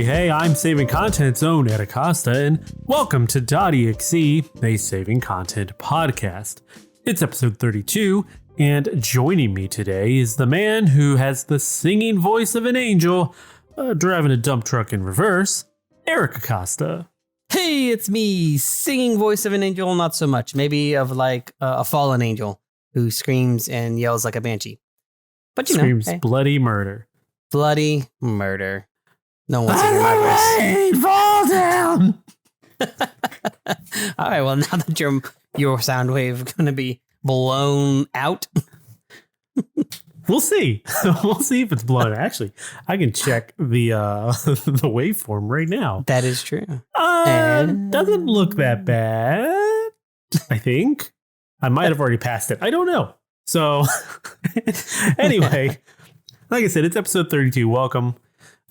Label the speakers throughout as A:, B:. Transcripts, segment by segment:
A: Hey, I'm Saving Content's own Ed Acosta, and welcome to dotEXE, a Saving Content podcast. It's episode 32, and joining me today is the man who has the singing voice of an angel, driving a dump truck in reverse, Eric Acosta.
B: Hey, it's me, singing voice of an angel, not so much. Maybe of like a fallen angel who screams and yells like a banshee. But you
A: Screams
B: know, hey.
A: bloody murder.
B: Bloody murder. No one's hearing my voice.
A: Fall down!
B: All right, well, now that your sound wave is going to be blown out.
A: We'll see. We'll see if it's blown. Actually, I can check the the waveform right now.
B: That is true.
A: Doesn't look that bad, I think. I might have already passed it. I don't know. So anyway, like I said, it's episode 32. Welcome.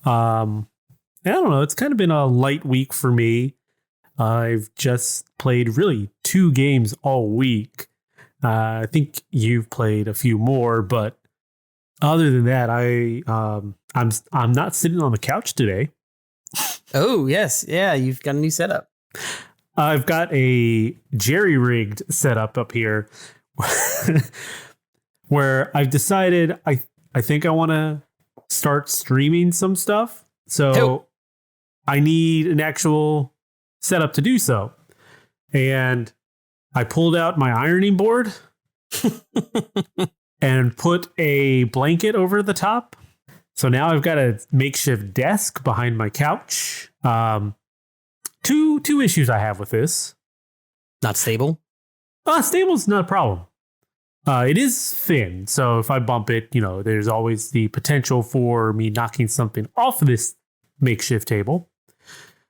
A: I don't know. It's kind of been a light week for me. I've just played really 2 games all week. I think you've played a few more, but other than that, I'm not sitting on the couch today.
B: Oh, yes. Yeah, you've got a new setup.
A: I've got a jerry-rigged setup up here where I've decided I think I want to start streaming some stuff. So I need an actual setup to do so. And I pulled out my ironing board and put a blanket over the top. So now I've got a makeshift desk behind my couch. Two issues I have with this.
B: Not stable?
A: Stable's not a problem. It is thin, so if I bump it, there's always the potential for me knocking something off of this makeshift table.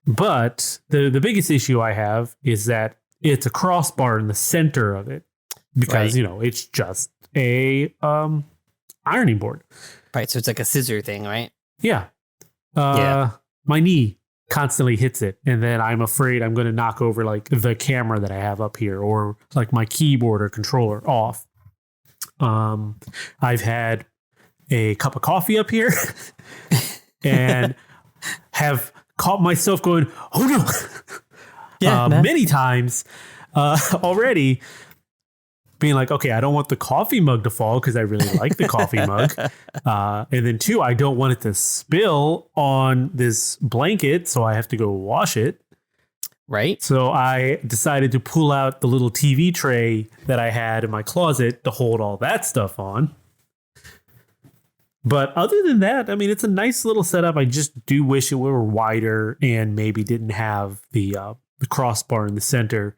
A: But the biggest issue I have is that it's a crossbar in the center of it because, it's just a ironing board.
B: Right, so it's like a scissor thing, right?
A: Yeah. My knee constantly hits it, and then I'm afraid I'm going to knock over like the camera that I have up here or like my keyboard or controller off. I've had a cup of coffee up here and have caught myself going, oh no, many times already, being like, okay, I don't want the coffee mug to fall because I really like the coffee mug. And then 2, I don't want it to spill on this blanket, so I have to go wash it.
B: Right.
A: So I decided to pull out the little TV tray that I had in my closet to hold all that stuff on. But other than that, I mean, it's a nice little setup. I just do wish it were wider and maybe didn't have the crossbar in the center.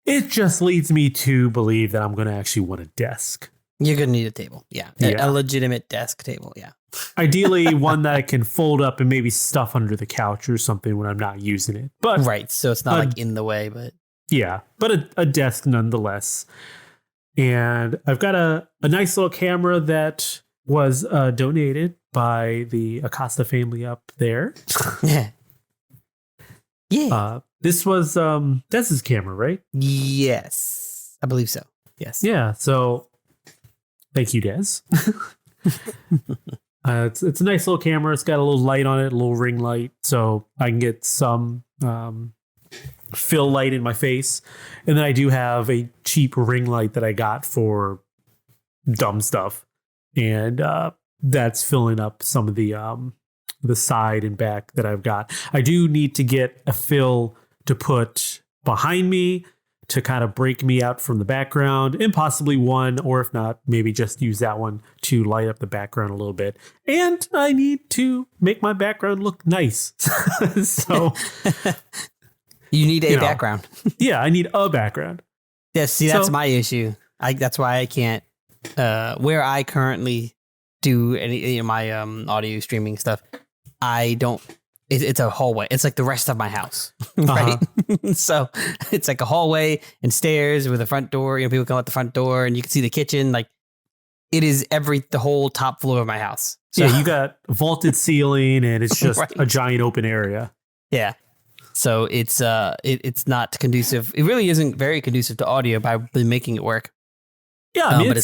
A: It just leads me to believe that I'm going to actually want a desk.
B: You're going to need a table. Yeah. A legitimate desk table. Yeah.
A: Ideally, one that I can fold up and maybe stuff under the couch or something when I'm not using it. But
B: right. So it's not like in the way, but.
A: Yeah. But a desk nonetheless. And I've got a nice little camera that was donated by the Acosta family up there.
B: Yeah. Yeah.
A: This was Des's camera, right?
B: Yes. I believe so. Yes.
A: Yeah. So thank you, Des. It's a nice little camera. It's got a little light on it, a little ring light, so I can get some fill light in my face. And then I do have a cheap ring light that I got for dumb stuff, and that's filling up some of the side and back that I've got. I do need to get a fill to put behind me to kind of break me out from the background, and possibly one, or if not, maybe just use that one to light up the background a little bit. And I need to make my background look nice. So
B: you need a background.
A: Yeah, I need a background.
B: Yeah, see, that's my issue. That's why I can't, where I currently do any my audio streaming stuff, I don't. It's a hallway. It's like the rest of my house, right? So it's like a hallway and stairs with a front door. People come out the front door and you can see the kitchen. Like it is the whole top floor of my house. So,
A: yeah, you got vaulted ceiling and it's just
B: right.
A: a giant open area.
B: Yeah. So it's not conducive. It really isn't very conducive to audio, but I've been making it work.
A: Yeah, I mean,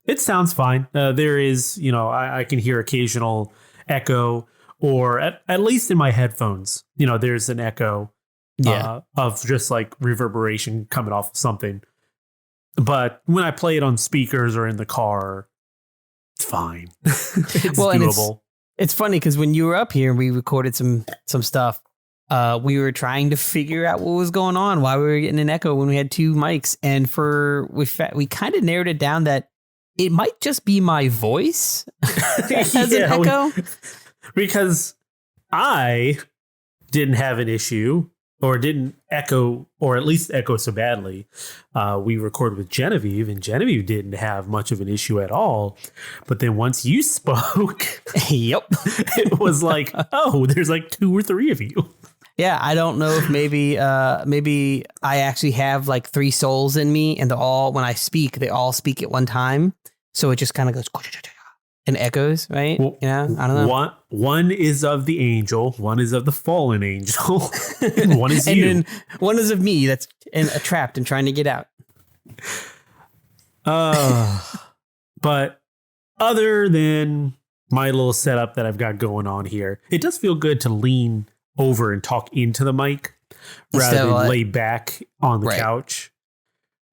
A: it sounds fine. There is, I can hear occasional echo or at least in my headphones, there's an echo of just like reverberation coming off of something. But when I play it on speakers or in the car, it's fine. It's doable.
B: And it's funny because when you were up here and we recorded some stuff, we were trying to figure out what was going on, why we were getting an echo when we had two mics. And we kind of narrowed it down that it might just be my voice as an echo.
A: Because I didn't have an issue or didn't echo, or at least echo so badly. We recorded with Genevieve, and Genevieve didn't have much of an issue at all. But then once you spoke,
B: yep,
A: it was like, oh, there's like 2 or 3 of you.
B: Yeah, I don't know if maybe I actually have like 3 souls in me, and when I speak, they all speak at one time. So it just kind of goes and echoes, right?
A: Well,
B: I don't know.
A: One is of the angel, one is of the fallen angel, and one is you.
B: And then one is of me that's trapped and trying to get out.
A: But other than my little setup that I've got going on here, it does feel good to lean over and talk into the mic rather than lay back on the couch.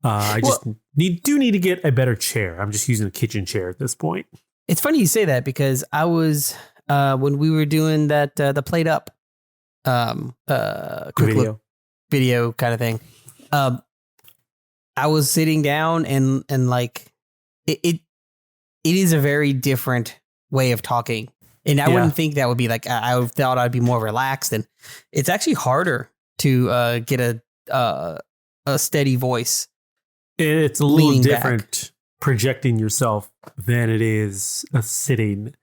A: I just need to get a better chair. I'm just using a kitchen chair at this point.
B: It's funny you say that because I was when we were doing that the Played Up quick video kind of thing. I was sitting down and like it is a very different way of talking. And I wouldn't think that would be like, I thought I'd be more relaxed, and it's actually harder to get a steady voice.
A: It's a little different projecting yourself than it is sitting.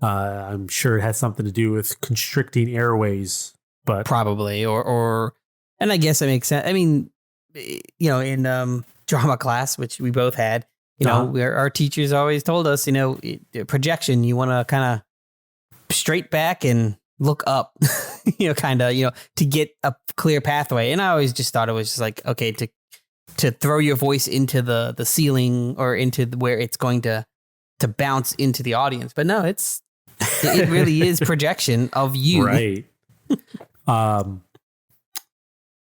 A: I'm sure it has something to do with constricting airways, but
B: probably, and I guess it makes sense. I mean, in drama class, which we both had, our teachers always told us, projection, you want to kind of straight back and look up, to get a clear pathway. And I always just thought it was just like, okay, to throw your voice into the ceiling or into where it's going to bounce into the audience. But no, it really is projection of you.
A: Right.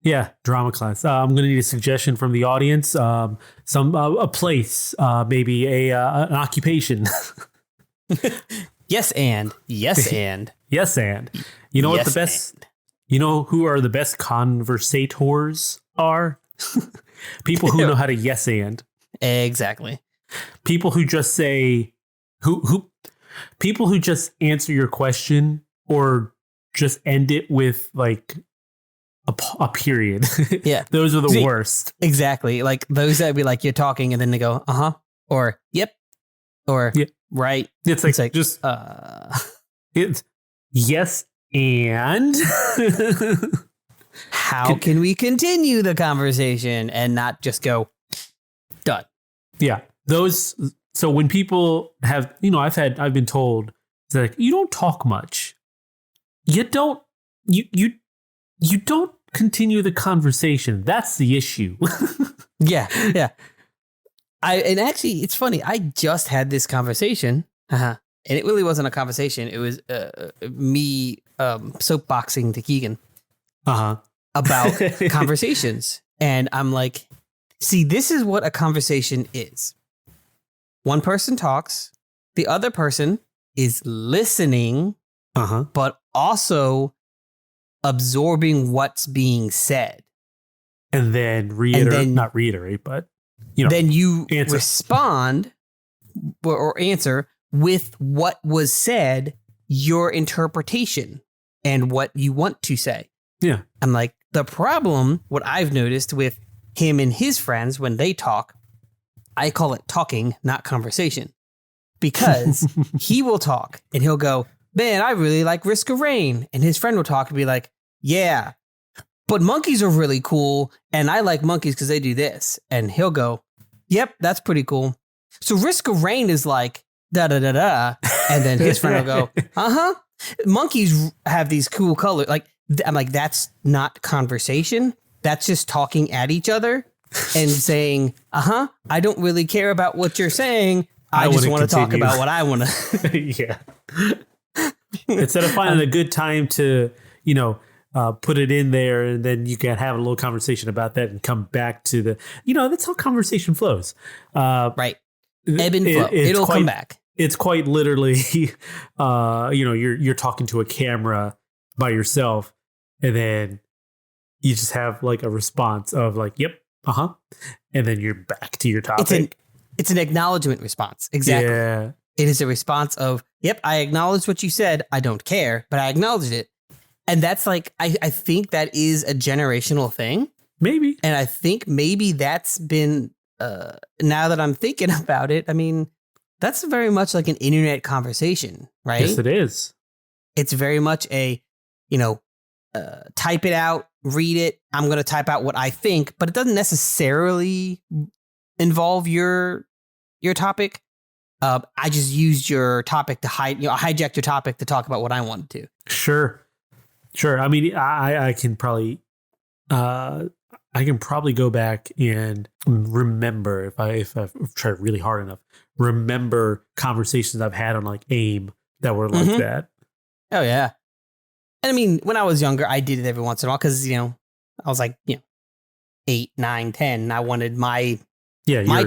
A: Yeah, drama class. I'm going to need a suggestion from the audience. A place, maybe an occupation.
B: Yes, and.
A: Yes, and. You know what the best? And. You know who are the best conversators are? People who know how to yes and.
B: Exactly.
A: People who just say people who just answer your question or just end it with like a period.
B: Yeah.
A: Those are the worst.
B: Exactly. Like those that be like you're talking and then they go, uh-huh, or yep, or yep. Right.
A: It's like just it's yes and
B: how can we continue the conversation and not just go done?
A: Yeah. So when people have, I've been told it's like, you don't talk much. You don't continue the conversation. That's the issue.
B: Yeah. And actually it's funny. I just had this conversation. And it really wasn't a conversation. It was me soapboxing to Keegan. About conversations. And I'm like, see, this is what a conversation is. One person talks, the other person is listening, but also absorbing what's being said.
A: And then not reiterate, but
B: then you respond or answer with what was said, your interpretation and what you want to say.
A: Yeah.
B: I'm like, the problem, what I've noticed with him and his friends when they talk, I call it talking, not conversation. Because he will talk and he'll go, man, I really like Risk of Rain. And his friend will talk and be like, yeah, but monkeys are really cool. And I like monkeys because they do this. And he'll go, yep, that's pretty cool. So Risk of Rain is like, da-da-da-da. And then his friend will go, monkeys have these cool colors. Like, I'm like, that's not conversation. That's just talking at each other and saying, I don't really care about what you're saying. I just want to talk about what I want to.
A: Yeah. Instead of finding a good time to, put it in there, and then you can have a little conversation about that and come back to that's how conversation flows.
B: Right. Ebb and flow. It'll come back.
A: It's quite literally, you're talking to a camera by yourself, and then you just have like a response of like, yep, and then you're back to your topic.
B: It's an acknowledgement response. Exactly.
A: Yeah.
B: It is a response of, yep, I acknowledged what you said. I don't care, but I acknowledged it. And that's like, I think that is a generational thing.
A: Maybe.
B: And I think maybe that's been, now that I'm thinking about it, I mean, that's very much like an internet conversation, right?
A: Yes, it is.
B: It's very much a, type it out, read it. I'm going to type out what I think, but it doesn't necessarily involve your topic. I just used your topic to hijacked your topic to talk about what I wanted to.
A: Sure. I mean, I can probably, go back and remember if I try really hard enough, remember conversations I've had on like AIM that were like that.
B: Oh yeah. And I mean, when I was younger, I did it every once in a while because, I was like, 8, 9, 10. And I wanted my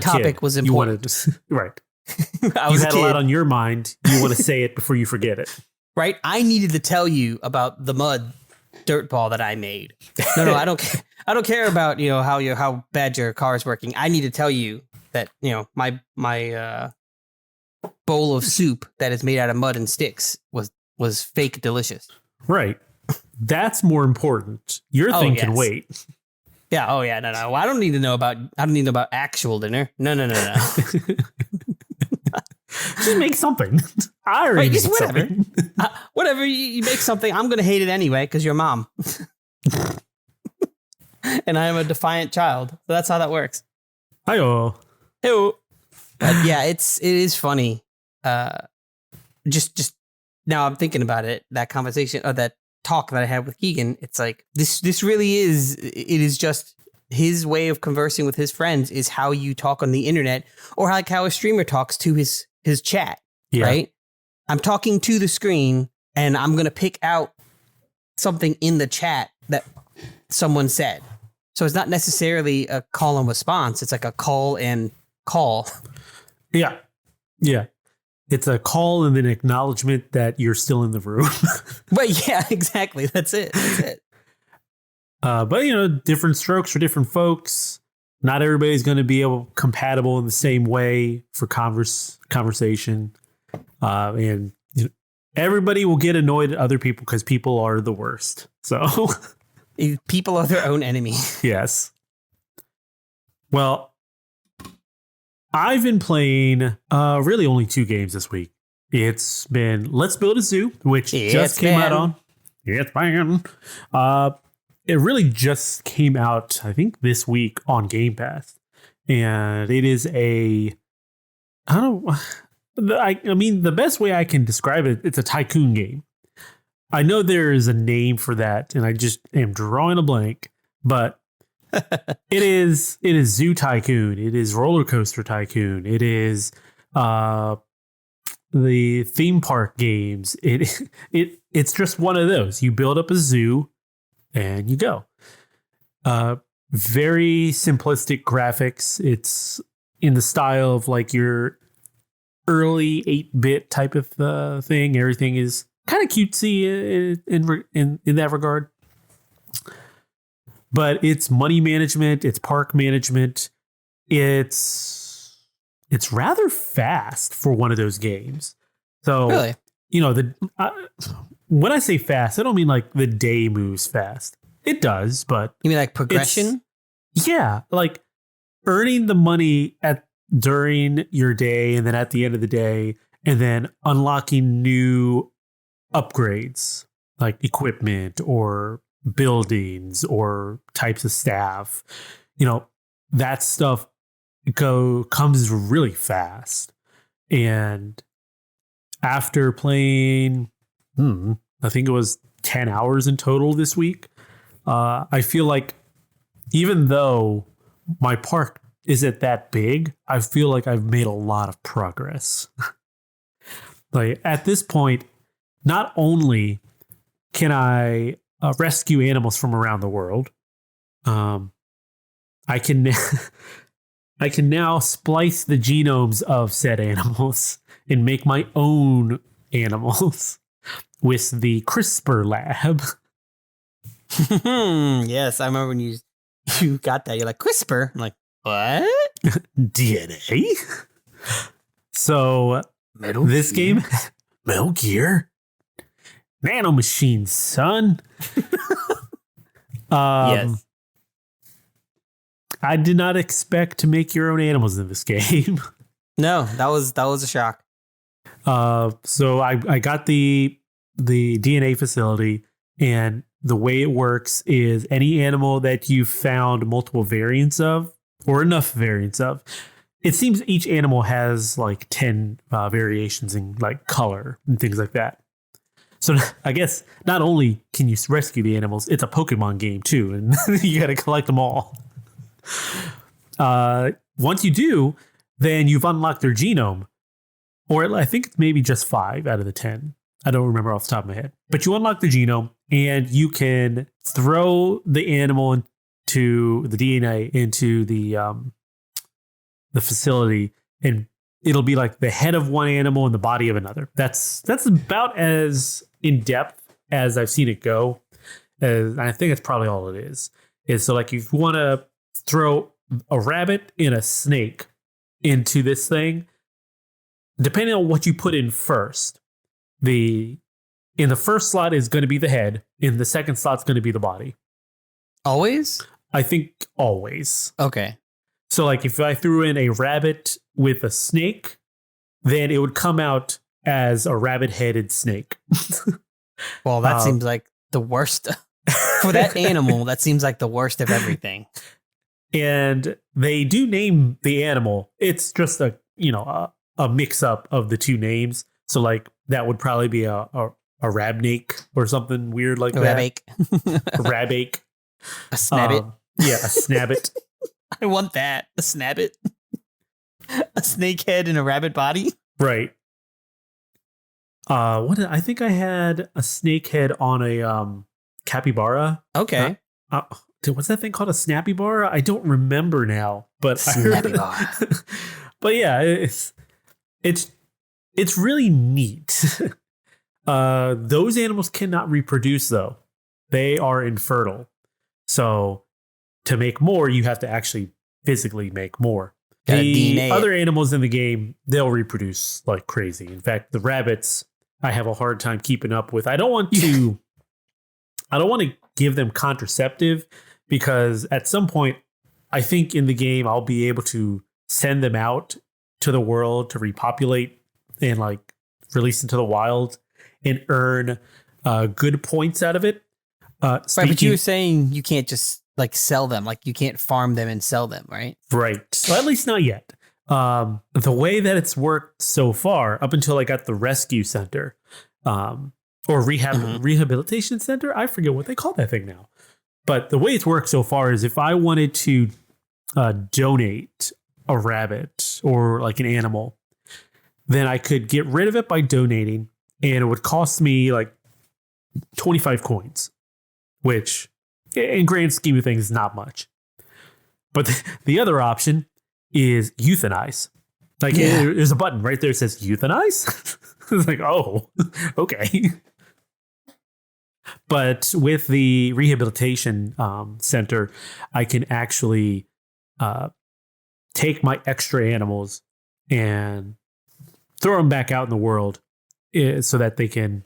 B: topic was important.
A: Right.
B: You
A: had a lot on your mind. You want to say it before you forget it.
B: Right. I needed to tell you about the mud dirt ball that I made. No, I don't care. I don't care about, how bad your car is working. I need to tell you that, my bowl of soup that is made out of mud and sticks was fake delicious.
A: Right. That's more important. Your thing can wait.
B: Yeah. Oh yeah. No. Well, I don't need to know about actual dinner. No.
A: Just make something. I already
B: just whatever.
A: Something.
B: Whatever you make something, I'm gonna hate it anyway because you're mom, and I am a defiant child. So that's how that works.
A: Hi-oh.
B: Hey-oh. But yeah, it is funny. Just now I'm thinking about it. That conversation or that talk that I had with Keegan. It's like this really is. It is just his way of conversing with his friends is how you talk on the internet, or like how a streamer talks to his chat. Yeah. Right. I'm talking to the screen and I'm going to pick out something in the chat that someone said. So it's not necessarily a call and response. It's like a call and call. Yeah.
A: Yeah. It's a call and an acknowledgement that you're still in the room.
B: But yeah, exactly. That's it.
A: But, different strokes for different folks. Not everybody's going to be compatible in the same way for conversation. And everybody will get annoyed at other people because people are the worst. So
B: people are their own enemy.
A: Yes. Well, I've been playing really only 2 games this week. It's been Let's Build a Zoo, which just came out on. Yes, man. It really just came out, I think, this week on Game Pass. And it is I mean, the best way I can describe it, it's a tycoon game. I know there is a name for that, and I just am drawing a blank, but it is Zoo Tycoon. It is Roller Coaster Tycoon. It is the theme park games. It's just one of those. You build up a zoo and you go. Very simplistic graphics. It's in the style of like your early 8-bit type of thing. Everything is kind of cutesy in that regard. But it's money management, it's park management. It's rather fast for one of those games. So
B: really?
A: When I say fast, I don't mean like the day moves fast. It does, but
B: you mean like progression?
A: Yeah, like earning the money during your day, and then at the end of the day, and then unlocking new upgrades like equipment or buildings or types of staff. That stuff comes really fast. And after playing, I think it was 10 hours in total this week, I feel like even though my park isn't that big, I feel like I've made a lot of progress. Like at this point, not only can I rescue animals from around the world, I can I can now splice the genomes of said animals and make my own animals with the CRISPR lab.
B: Yes, I remember when you got that. You're like, CRISPR. I'm like, what?
A: DNA. So this game, Metal Gear, nanomachines, son.
B: Yes.
A: I did not expect to make your own animals in this game.
B: No, that was a shock.
A: So I got the DNA facility, and the way it works is any animal that you found multiple variants of, or enough variants of. It seems each animal has like 10 variations in like color and things like that. So I guess not only can you rescue the animals, it's a Pokemon game too, and you got to collect them all. Once you do, then you've unlocked their genome, or I think it's maybe just 5 out of the 10. I don't remember off the top of my head, but you unlock the genome and you can throw the animal into the DNA into the facility, and it'll be like the head of one animal and the body of another. That's about as in depth as I've seen it go. And I think that's probably all it is. So like if you want to throw a rabbit and a snake into this thing, depending on what you put in first, in the first slot is going to be the head, in the second slot's going to be the body.
B: Always?
A: I think always.
B: Okay.
A: So like if I threw in a rabbit with a snake, then it would come out as a rabbit-headed snake.
B: Well, that seems like the worst. For that animal, that seems like the worst of everything.
A: And they do name the animal. It's just a mix-up of the two names. So like that would probably be a rabnake or something weird like that. Rabake.
B: A snabbit.
A: Yeah, a snabbit.
B: I want that. A snabbit. A snake head and a rabbit body.
A: Right. I think I had a snake head on a capybara.
B: Okay.
A: What's that thing called? A snappy bar? I don't remember now. But
B: snappy bar.
A: But yeah, it's really neat. Those animals cannot reproduce though. They are infertile. So to make more, you have to actually physically make more. The other animals in the game, they'll reproduce like crazy. In fact, the rabbits, I have a hard time keeping up with. I don't want to give them contraceptive, because at some point, I think in the game, I'll be able to send them out to the world to repopulate and like release into the wild and earn good points out of it.
B: Right, but you were saying you can't just like sell them, like you can't farm them and sell them, right?
A: Right. Well, at least not yet. The way that it's worked so far, up until I got the rescue center, or rehabilitation center, I forget what they call that thing now. But the way it's worked so far is if I wanted to donate a rabbit or like an animal, then I could get rid of it by donating, and it would cost me like 25 coins, which in grand scheme of things is not much. But the other option is euthanize. Like there's a button right there that says euthanize. It's like, oh, okay. But with the rehabilitation center, I can actually take my extra animals and throw them back out in the world so that they can,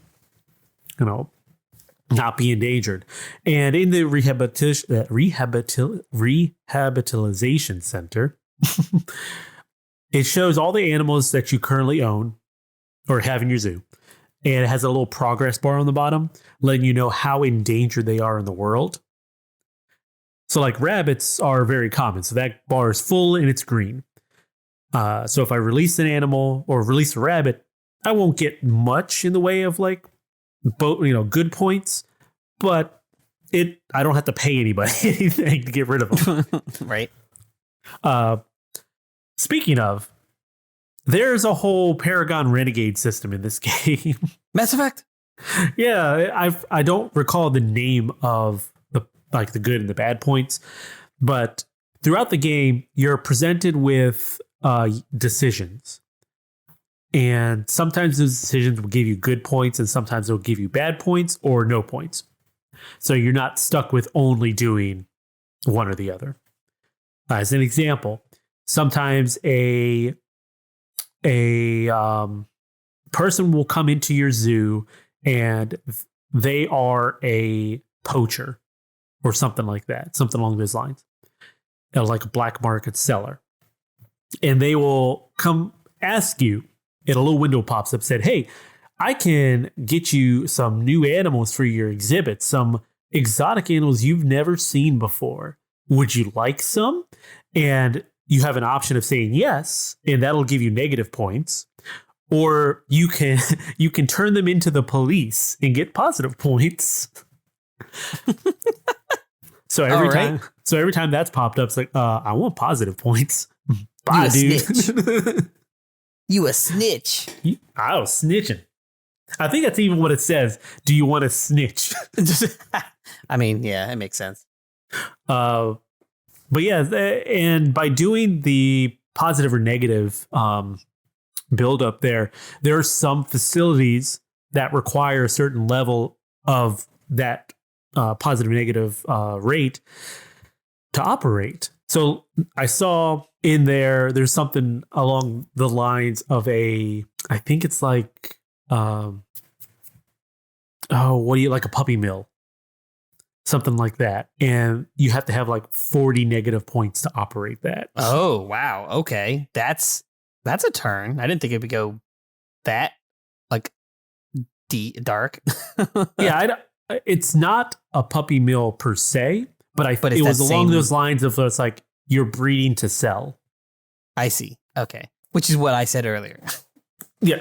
A: not be endangered. And in the rehabilitation center, it shows all the animals that you currently own or have in your zoo. And it has a little progress bar on the bottom, letting you know how endangered they are in the world. So like rabbits are very common. So that bar is full and it's green. So if I release an animal or release a rabbit, I won't get much in the way of like good points, but I don't have to pay anybody anything to get rid of them.
B: Right.
A: Speaking of, there's a whole Paragon Renegade system in this game.
B: Mass Effect?
A: Yeah, I don't recall the name of the good and the bad points, but throughout the game, you're presented with decisions. And sometimes those decisions will give you good points, and sometimes they'll give you bad points or no points. So you're not stuck with only doing one or the other. As an example, sometimes a person will come into your zoo and they are a poacher or something like that, something along those lines, like a black market seller. And they will come ask you, and a little window pops up, said, "Hey, I can get you some new animals for your exhibit, some exotic animals you've never seen before. Would you like some?" And you have an option of saying yes, and that'll give you negative points. Or you can you can turn them into the police and get positive points. So every time that's popped up, it's like, I want positive points. Bye, dude.
B: Snitch. You a snitch.
A: I was snitching. I think that's even what it says. Do you want to snitch?
B: I mean, yeah, it makes sense.
A: But yeah, and by doing the positive or negative build up there are some facilities that require a certain level of that positive negative rate to operate. So I saw in there's something along the lines of I think it's like, what do you like, a puppy mill, something like that. And you have to have like 40 negative points to operate that.
B: Oh, wow. Okay. That's a turn. I didn't think it would go that like dark.
A: Yeah. It's not a puppy mill per se, but it was along those lines of, it's like you're breeding to sell.
B: I see. Okay. Which is what I said earlier.
A: Yeah.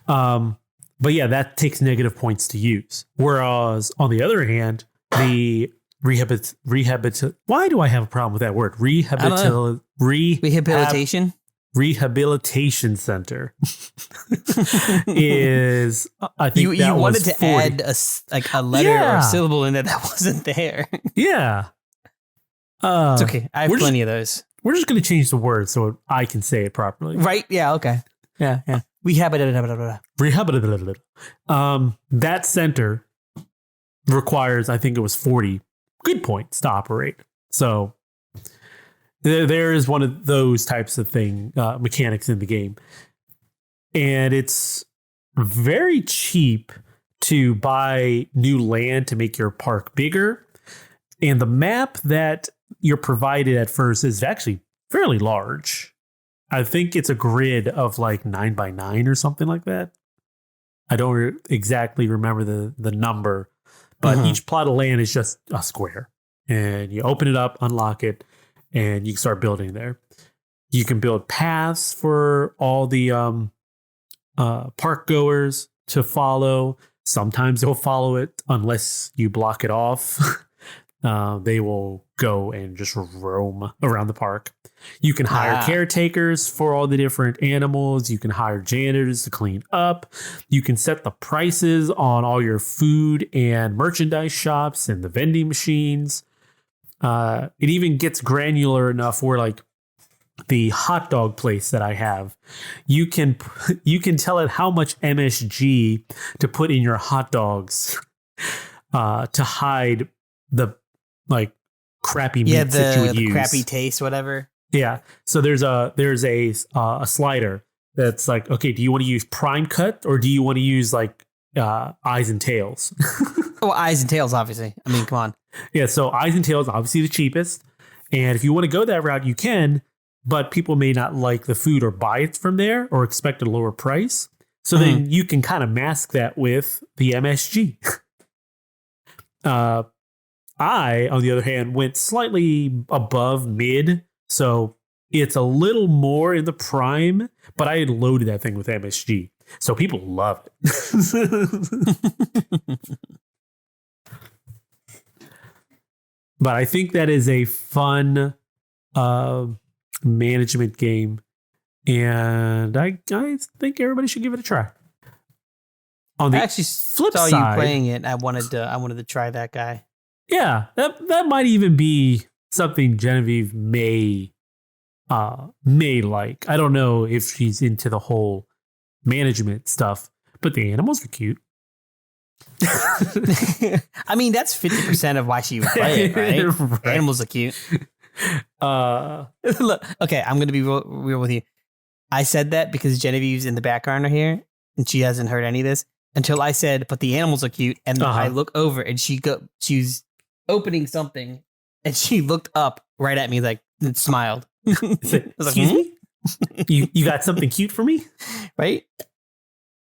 A: But yeah, that takes negative points to use. Whereas on the other hand, the why do I have a problem with that word?
B: Rehabilitation?
A: Rehabilitation center is, I think
B: you wanted to add a letter or a syllable in that wasn't there.
A: Yeah.
B: It's okay. I have plenty of those.
A: We're just going to change the word so I can say it properly.
B: Right? Yeah. Okay. Yeah.
A: Rehabilitation. That center requires, I think it was 40 good points to operate. So there is one of those types of mechanics in the game. And it's very cheap to buy new land to make your park bigger. And the map that you're provided at first is actually fairly large. I think it's a grid of like 9x9 or something like that. I don't exactly remember the number, but each plot of land is just a square. And you open it up, unlock it, and you can start building there. You can build paths for all the park goers to follow. Sometimes they'll follow it unless you block it off. They will go and just roam around the park. You can hire caretakers for all the different animals. You can hire janitors to clean up. You can set the prices on all your food and merchandise shops and the vending machines. It even gets granular enough where, like, the hot dog place that I have, you can tell it how much MSG to put in your hot dogs to hide the crappy meats that you would use.
B: Crappy taste, whatever.
A: Yeah. So there's a slider that's like, okay, do you want to use prime cut or do you want to use eyes and tails?
B: Well, eyes and tails, obviously. I mean, come on.
A: Yeah. So eyes and tails, obviously the cheapest. And if you want to go that route, you can, but people may not like the food or buy it from there or expect a lower price. So then you can kind of mask that with the MSG. I, on the other hand, went slightly above mid. So it's a little more in the prime, but I had loaded that thing with MSG. So people love it. But I think that is a fun management game. And I think everybody should give it a try. On the
B: I actually
A: flip
B: saw
A: side,
B: you playing it. I wanted to try that guy.
A: yeah, that might even be something Genevieve may like. I don't know if she's into the whole management stuff, but the animals are cute.
B: I mean, that's 50% of why she would play it, right?
A: Right.
B: Animals are cute. Look, okay, I'm gonna be real with you. I said that because Genevieve's in the background here, and she hasn't heard any of this until I said, "But the animals are cute." And I look over, and she's opening something, and she looked up right at me, like, and smiled.
A: Excuse me? You got something cute for me?
B: Right?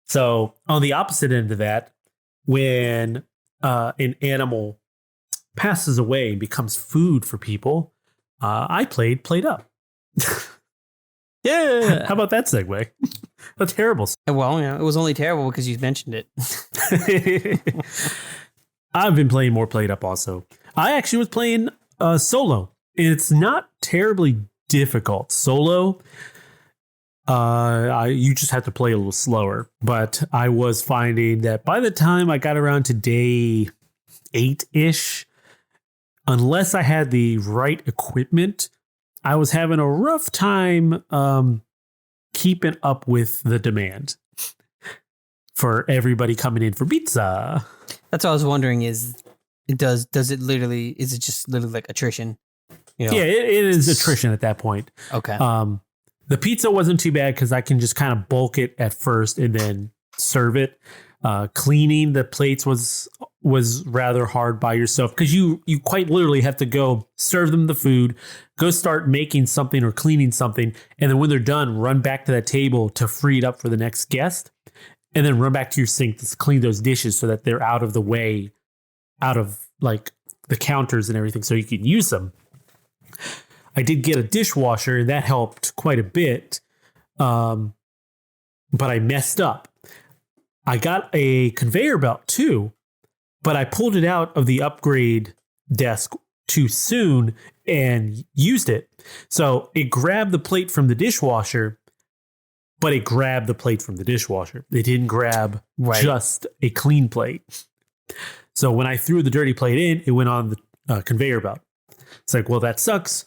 A: So on the opposite end of that, when an animal passes away and becomes food for people, I played up.
B: Yeah.
A: How about that segue? A terrible.
B: Well, yeah, it was only terrible because you mentioned it.
A: I've been playing more played up also. I actually was playing solo, and it's not terribly difficult. Solo, you just have to play a little slower. But I was finding that by the time I got around to day 8-ish, unless I had the right equipment, I was having a rough time keeping up with the demand for everybody coming in for pizza.
B: That's what I was wondering is it just literally like attrition? You know?
A: Yeah, it is attrition at that point.
B: Okay.
A: The pizza wasn't too bad because I can just kind of bulk it at first and then serve it. Cleaning the plates was rather hard by yourself because you quite literally have to go serve them the food, go start making something or cleaning something, and then when they're done, run back to that table to free it up for the next guest, and then run back to your sink to clean those dishes so that they're out of the way, out of like the counters and everything, so you can use them. I did get a dishwasher, and that helped quite a bit, but I messed up. I got a conveyor belt too, but I pulled it out of the upgrade desk too soon and used it. So it grabbed the plate from the dishwasher, but it grabbed the plate from the dishwasher. It didn't grab just a clean plate. So when I threw the dirty plate in, it went on the conveyor belt. It's like, well, that sucks.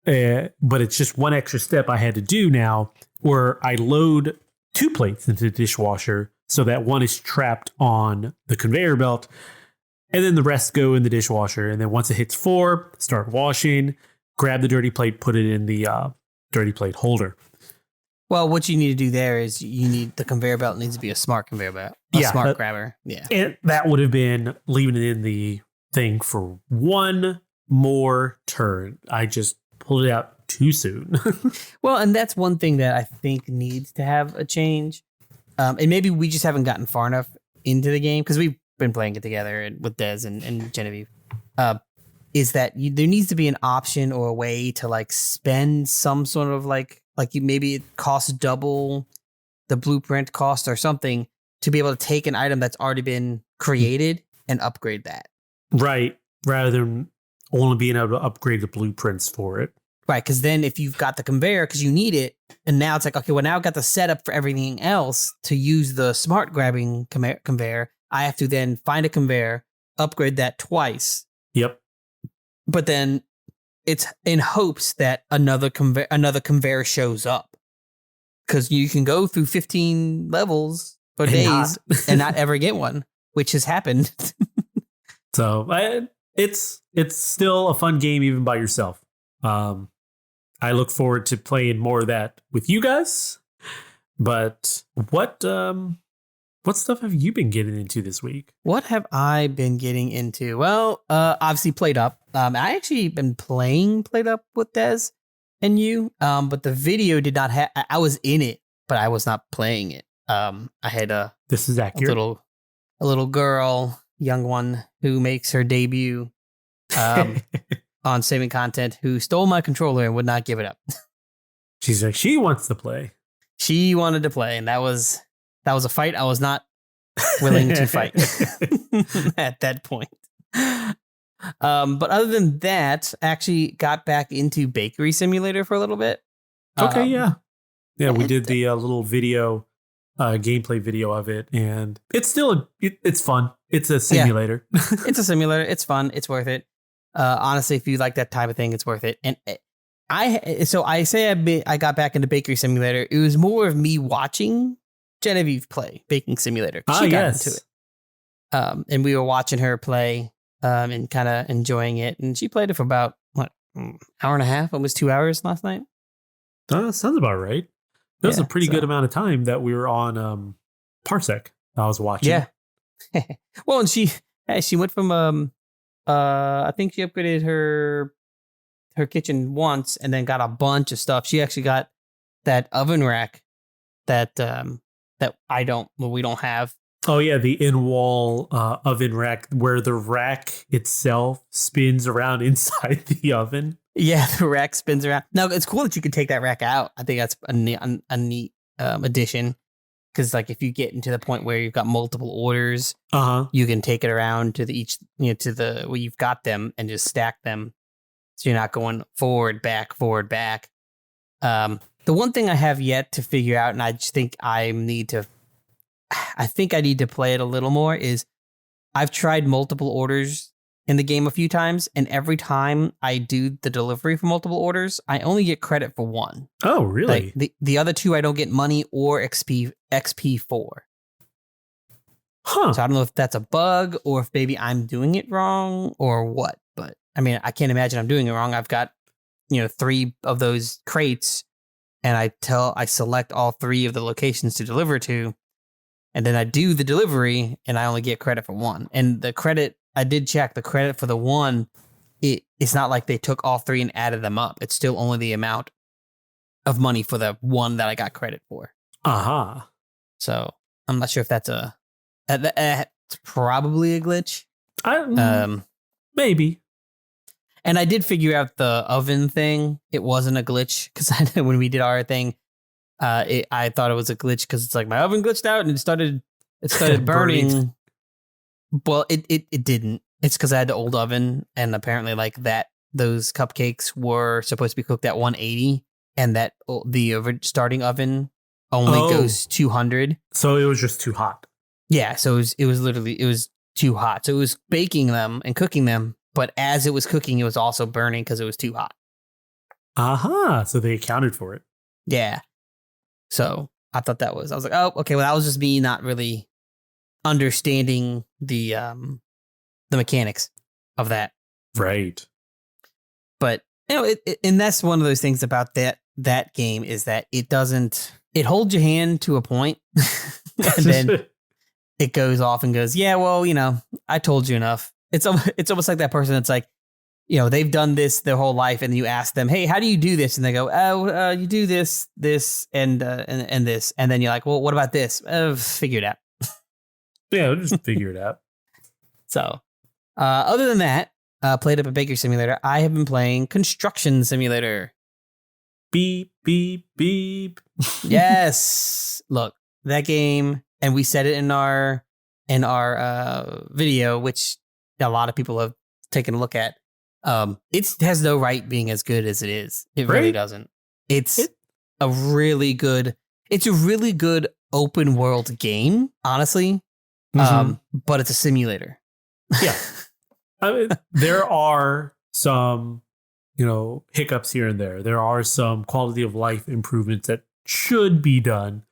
A: But it's just one extra step I had to do now where I load 2 plates into the dishwasher so that one is trapped on the conveyor belt, and then the rest go in the dishwasher. And then once it hits 4, start washing, grab the dirty plate, put it in the dirty plate holder.
B: Well, what you need to do there is the conveyor belt needs to be a smart conveyor belt, smart grabber. Yeah.
A: And that would have been leaving it in the thing for one more turn. I just pulled it out too soon.
B: Well, and that's one thing that I think needs to have a change. And maybe we just haven't gotten far enough into the game because we've been playing it together with Des and Genevieve. Is that there needs to be an option or a way to like spend some sort of maybe it costs double the blueprint cost or something to be able to take an item that's already been created and upgrade that.
A: Right. Rather than only being able to upgrade the blueprints for it.
B: Right, because then if you've got the conveyor, because you need it, and now it's like, okay, well, now I've got the setup for everything else to use the smart grabbing conveyor. I have to then find a conveyor, upgrade that twice.
A: Yep.
B: But then it's in hopes that another conveyor shows up. Because you can go through 15 levels for days and not ever get one, which has happened.
A: So it's still a fun game even by yourself. I look forward to playing more of that with you guys. But what stuff have you been getting into this week?
B: What have I been getting into? Well, obviously Played Up. I actually been playing Played Up with Des and you. But the video did not have. I was in it, but I was not playing it. I had
A: this is accurate.
B: A little girl, young one, who makes her debut. On saving content, who stole my controller and would not give it up.
A: She's like, she wants to play.
B: She wanted to play, and that was a fight I was not willing to fight at that point. But other than that, actually got back into Bakery Simulator for a little bit.
A: Okay, yeah. We did the little video gameplay video of it, and it's still it's fun. It's a simulator.
B: Yeah. It's a simulator. It's fun. It's worth it. Honestly, if you like that type of thing, it's worth it. And I got back into Bakery Simulator. It was more of me watching Genevieve play Baking Simulator. She got into it. And we were watching her play and kind of enjoying it. And she played it for about, hour and a half, almost 2 hours last night.
A: Sounds about right. That was a pretty good amount of time that we were on Parsec. I was watching.
B: Yeah. Well, and she went from I think she upgraded her kitchen once and then got a bunch of stuff. She actually got that oven rack that we don't have.
A: Oh yeah, the in-wall oven rack where the rack itself spins around inside the oven.
B: Yeah, the rack spins around. Now it's cool that you can take that rack out. I think that's a neat addition, because like if you get into the point where you've got multiple orders, you can take it around to where you've got them and just stack them, so you're not going forward, back. The one thing I have yet to figure out, and I just think I need to play it a little more, is I've tried multiple orders in the game a few times, and every time I do the delivery for multiple orders, I only get credit for one.
A: Oh, really?
B: Like the other two I don't get money or XP for.
A: Huh.
B: So I don't know if that's a bug or if maybe I'm doing it wrong or what, but I mean, I can't imagine I'm doing it wrong. I've got 3 of those crates, and I select all 3 of the locations to deliver to. And then I do the delivery, and I only get credit for one. And the credit, I did check the credit for the one. It's not like they took all 3 and added them up. It's still only the amount of money for the one that I got credit for. So I'm not sure if that's it's probably a glitch.
A: Maybe.
B: And I did figure out the oven thing. It wasn't a glitch, because when we did our thing, I thought it was a glitch because it's like my oven glitched out and it started burning. Well, it didn't. It's because I had the old oven, and apparently like those cupcakes were supposed to be cooked at 180, and that the starting oven only goes 200.
A: So it was just too hot.
B: Yeah, so it was too hot. So it was baking them and cooking them, but as it was cooking, it was also burning because it was too hot.
A: So they accounted for it.
B: Yeah. So I thought I was like, oh, okay, well, that was just me not really understanding the mechanics of that.
A: Right.
B: But, and that's one of those things about that game, is that it holds your hand to a point, and then it goes off and goes, yeah, well, I told you enough. It's almost like that person that's like, they've done this their whole life, and you ask them, hey, how do you do this? And they go, oh, you do this, and this. And then you're like, well, what about this? Figure it out.
A: Yeah, we'll just figure it out.
B: So, other than that, played up a Bakery Simulator. I have been playing Construction Simulator.
A: Beep, beep, beep.
B: Yes. Look, that game, and we said it in our video, which a lot of people have taken a look at. It has no right being as good as it is. It really doesn't. It's a really good open world game, honestly. But it's a simulator.
A: Yeah. I mean, there are some, hiccups here and there. There are some quality of life improvements that should be done,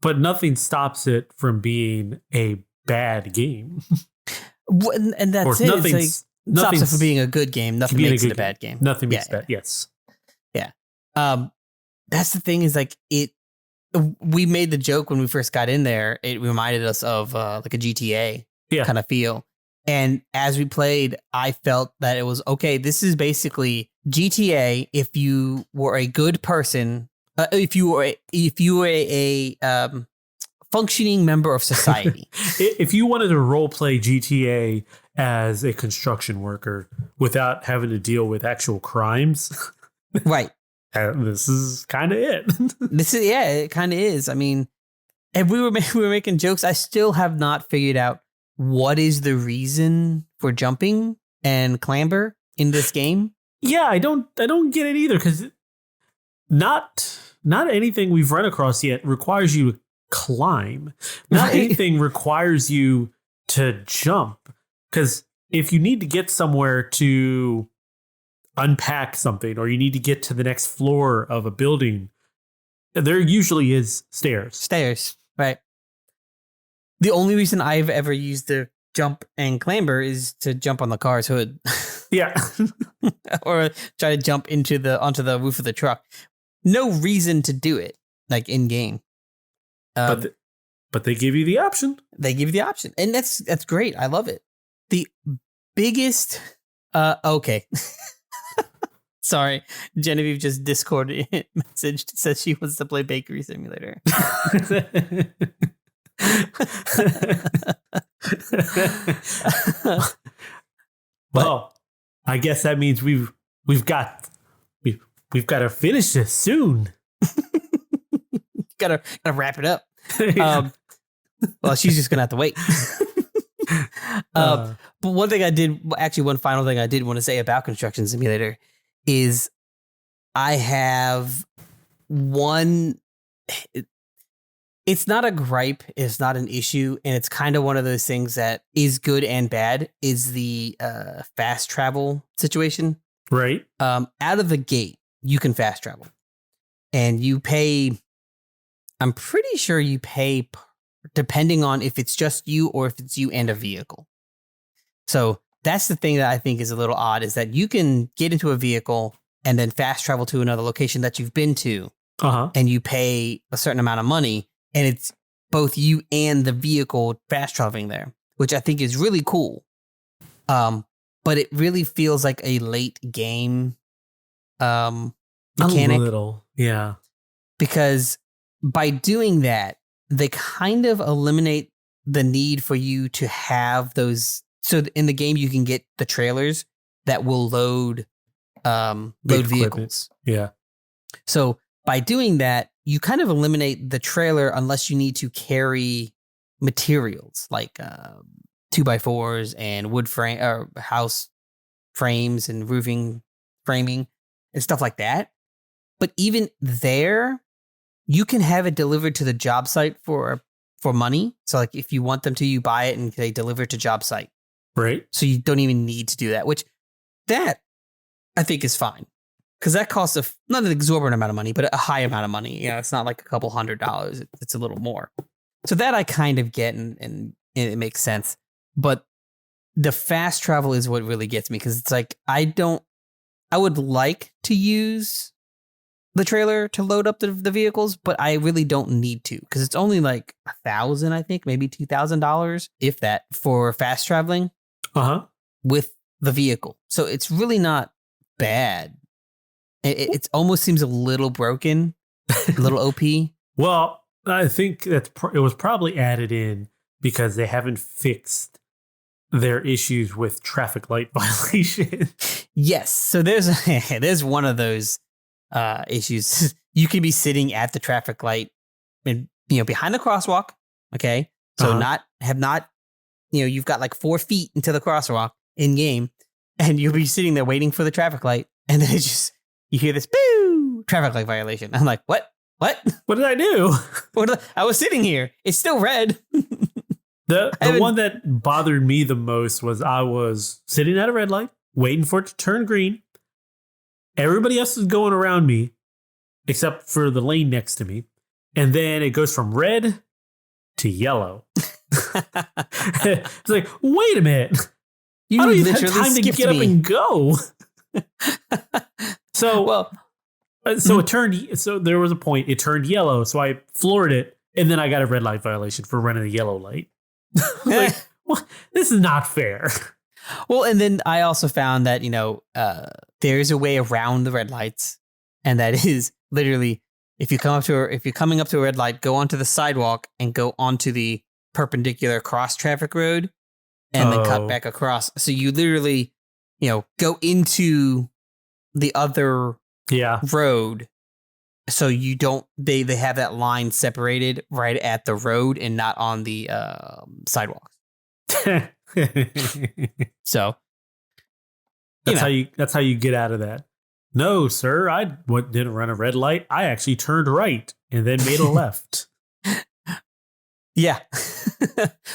A: but nothing stops it from being a bad game.
B: And that's it. It's like, stops it from being a good game. Nothing makes it a bad game.
A: Nothing makes that. Yes.
B: Yeah. That's the thing, is like we made the joke when we first got in there. It reminded us of like a GTA kind of feel. And as we played, I felt that it was okay. This is basically GTA if you were a good person, if you were a functioning member of society.
A: If you wanted to role play GTA as a construction worker without having to deal with actual crimes,
B: right?
A: This is kind of it.
B: It kind of is. I mean, and we were making jokes. I still have not figured out what is the reason for jumping and clamber in this game.
A: Yeah, I don't get it either, because not anything we've run across yet requires you to climb. Not
B: Right.
A: anything requires you to jump. Because if you need to get somewhere to unpack something or you need to get to the next floor of a building, there usually is stairs.
B: Stairs, right? The only reason I've ever used the jump and clamber is to jump on the car's hood.
A: Yeah.
B: Or try to jump onto the roof of the truck. No reason to do it, like in game.
A: But they give you the option.
B: They give you the option, and that's great. I love it. The biggest, okay. Sorry, Genevieve just Discord messaged, says she wants to play Bakery Simulator.
A: Well, I guess that means we've got to finish this soon.
B: gotta wrap it up.
A: Yeah.
B: Well, she's just gonna have to wait. But one final thing I did want to say about Construction Simulator is I have one. It's not a gripe. It's not an issue. And it's kind of one of those things that is good and bad, is the fast travel situation.
A: Right.
B: Out of the gate, you can fast travel. And you pay, I'm pretty sure you pay depending on if it's just you or if it's you and a vehicle. So that's the thing that I think is a little odd, is that you can get into a vehicle and then fast travel to another location that you've been to. And you pay a certain amount of money. And it's both you and the vehicle fast traveling there, which I think is really cool. But it really feels like a late game mechanic.
A: A little, yeah.
B: Because by doing that, they kind of eliminate the need for you to have those. So in the game, you can get the trailers that will load vehicles.
A: Yeah.
B: So by doing that, you kind of eliminate the trailer unless you need to carry materials like 2x4s and wood frame or house frames and roofing framing and stuff like that. But even there, you can have it delivered to the job site for money. So like if you want them to, you buy it and they deliver it to job site.
A: Right.
B: So you don't even need to do that, which that I think is fine. Because that costs not an exorbitant amount of money, but a high amount of money. You know, it's not like a couple $100. It's a little more. So that I kind of get, and it makes sense. But the fast travel is what really gets me, because it's like I would like to use the trailer to load up the vehicles, but I really don't need to, because it's only like $1,000, I think, maybe $2,000, if that, for fast traveling with the vehicle. So it's really not bad. It almost seems a little broken, a little OP. Well,
A: I think it was probably added in because they haven't fixed their issues with traffic light violation.
B: Yes. So there's one of those issues. You can be sitting at the traffic light and, behind the crosswalk. Okay. So you've got like 4 feet into the crosswalk in game, and you'll be sitting there waiting for the traffic light. And then you hear this, boo, traffic light violation. I'm like, what? What
A: did I do?
B: I was sitting here. It's still red.
A: The one that bothered me the most was I was sitting at a red light, waiting for it to turn green. Everybody else is going around me, except for the lane next to me. And then it goes from red to yellow. It's like, wait a minute. I don't even have time to get up and go. So it turned. So there was a point. It turned yellow. So I floored it, and then I got a red light violation for running a yellow light. Like, well, this is not fair.
B: Well, and then I also found that there's a way around the red lights, and that is literally if you're coming up to a red light, go onto the sidewalk and go onto the perpendicular cross traffic road, and then cut back across. So you literally, go into the other road. So you don't, they have that line separated right at the road and not on the sidewalks. So
A: that's how you get out of that. No, sir, I didn't run a red light. I actually turned right and then made a left.
B: Yeah.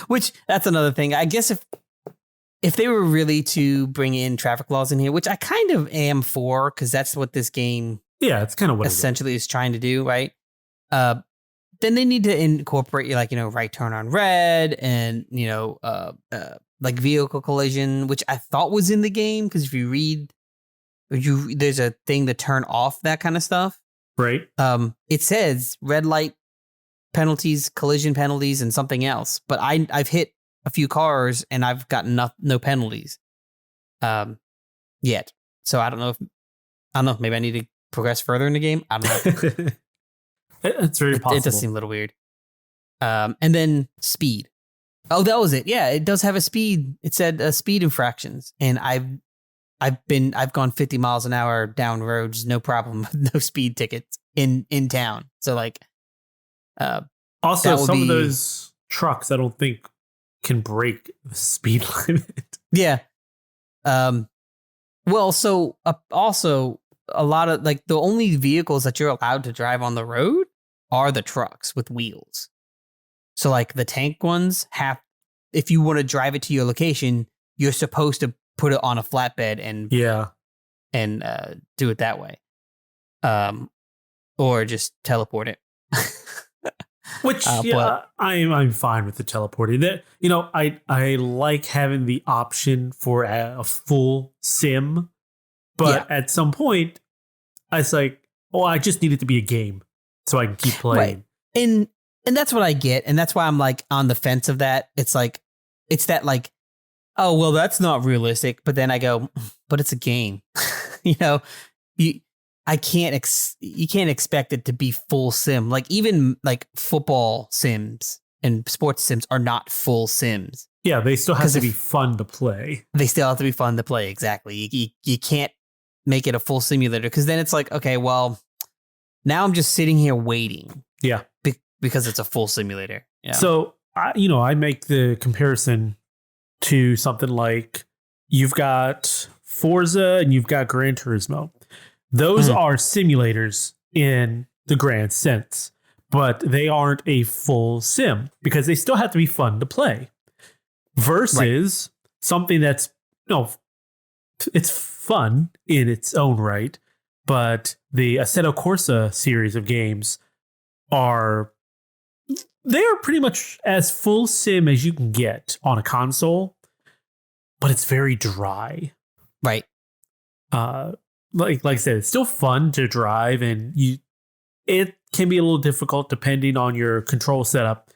B: Which that's another thing. I guess if they were really to bring in traffic laws in here, which I kind of am for, because that's what this game
A: Yeah, it's kind of what
B: essentially is trying to do, right? Then they need to incorporate like, right turn on red and, like vehicle collision, which I thought was in the game. Because if you read, there's a thing to turn off that kind of stuff.
A: Right.
B: It says red light penalties, collision penalties, and something else. But I've hit a few cars and I've gotten no penalties yet. So I don't know. Maybe I need to progress further in the game. I don't know.
A: It's very possible.
B: It does seem a little weird. And then speed. Oh, that was it. Yeah, it does have a speed. It said speed infractions, and I've gone 50 miles an hour down roads, no problem, no speed tickets in town. So like,
A: also some of those trucks I don't think can break the speed limit.
B: Yeah. Well, so also a lot of like the only vehicles that you're allowed to drive on the road are the trucks with wheels. So like the tank ones if you want to drive it to your location, you're supposed to put it on a flatbed and do it that way. Or just teleport it.
A: Which I'm fine with the teleporting. That I like having the option for a full sim, but at some point, I was like, I just need it to be a game so I can keep playing.
B: Right. And that's what I get, and that's why I'm like on the fence of that. It's like that like, oh well, that's not realistic. But then I go, but it's a game. You can't expect it to be full sim. Like even like football sims and sports sims are not full sims.
A: Yeah, they still have to be fun to play.
B: They still have to be fun to play. Exactly. You can't make it a full simulator, because then it's like, okay, well, now I'm just sitting here waiting.
A: Yeah,
B: because it's a full simulator. Yeah.
A: So I make the comparison to something like you've got Forza and you've got Gran Turismo. Those are simulators in the grand sense, but they aren't a full sim because they still have to be fun to play. Versus something that's it's fun in its own right, but the Assetto Corsa series of games they're pretty much as full sim as you can get on a console, but it's very dry.
B: Right.
A: Like I said, it's still fun to drive, and it can be a little difficult depending on your control setup,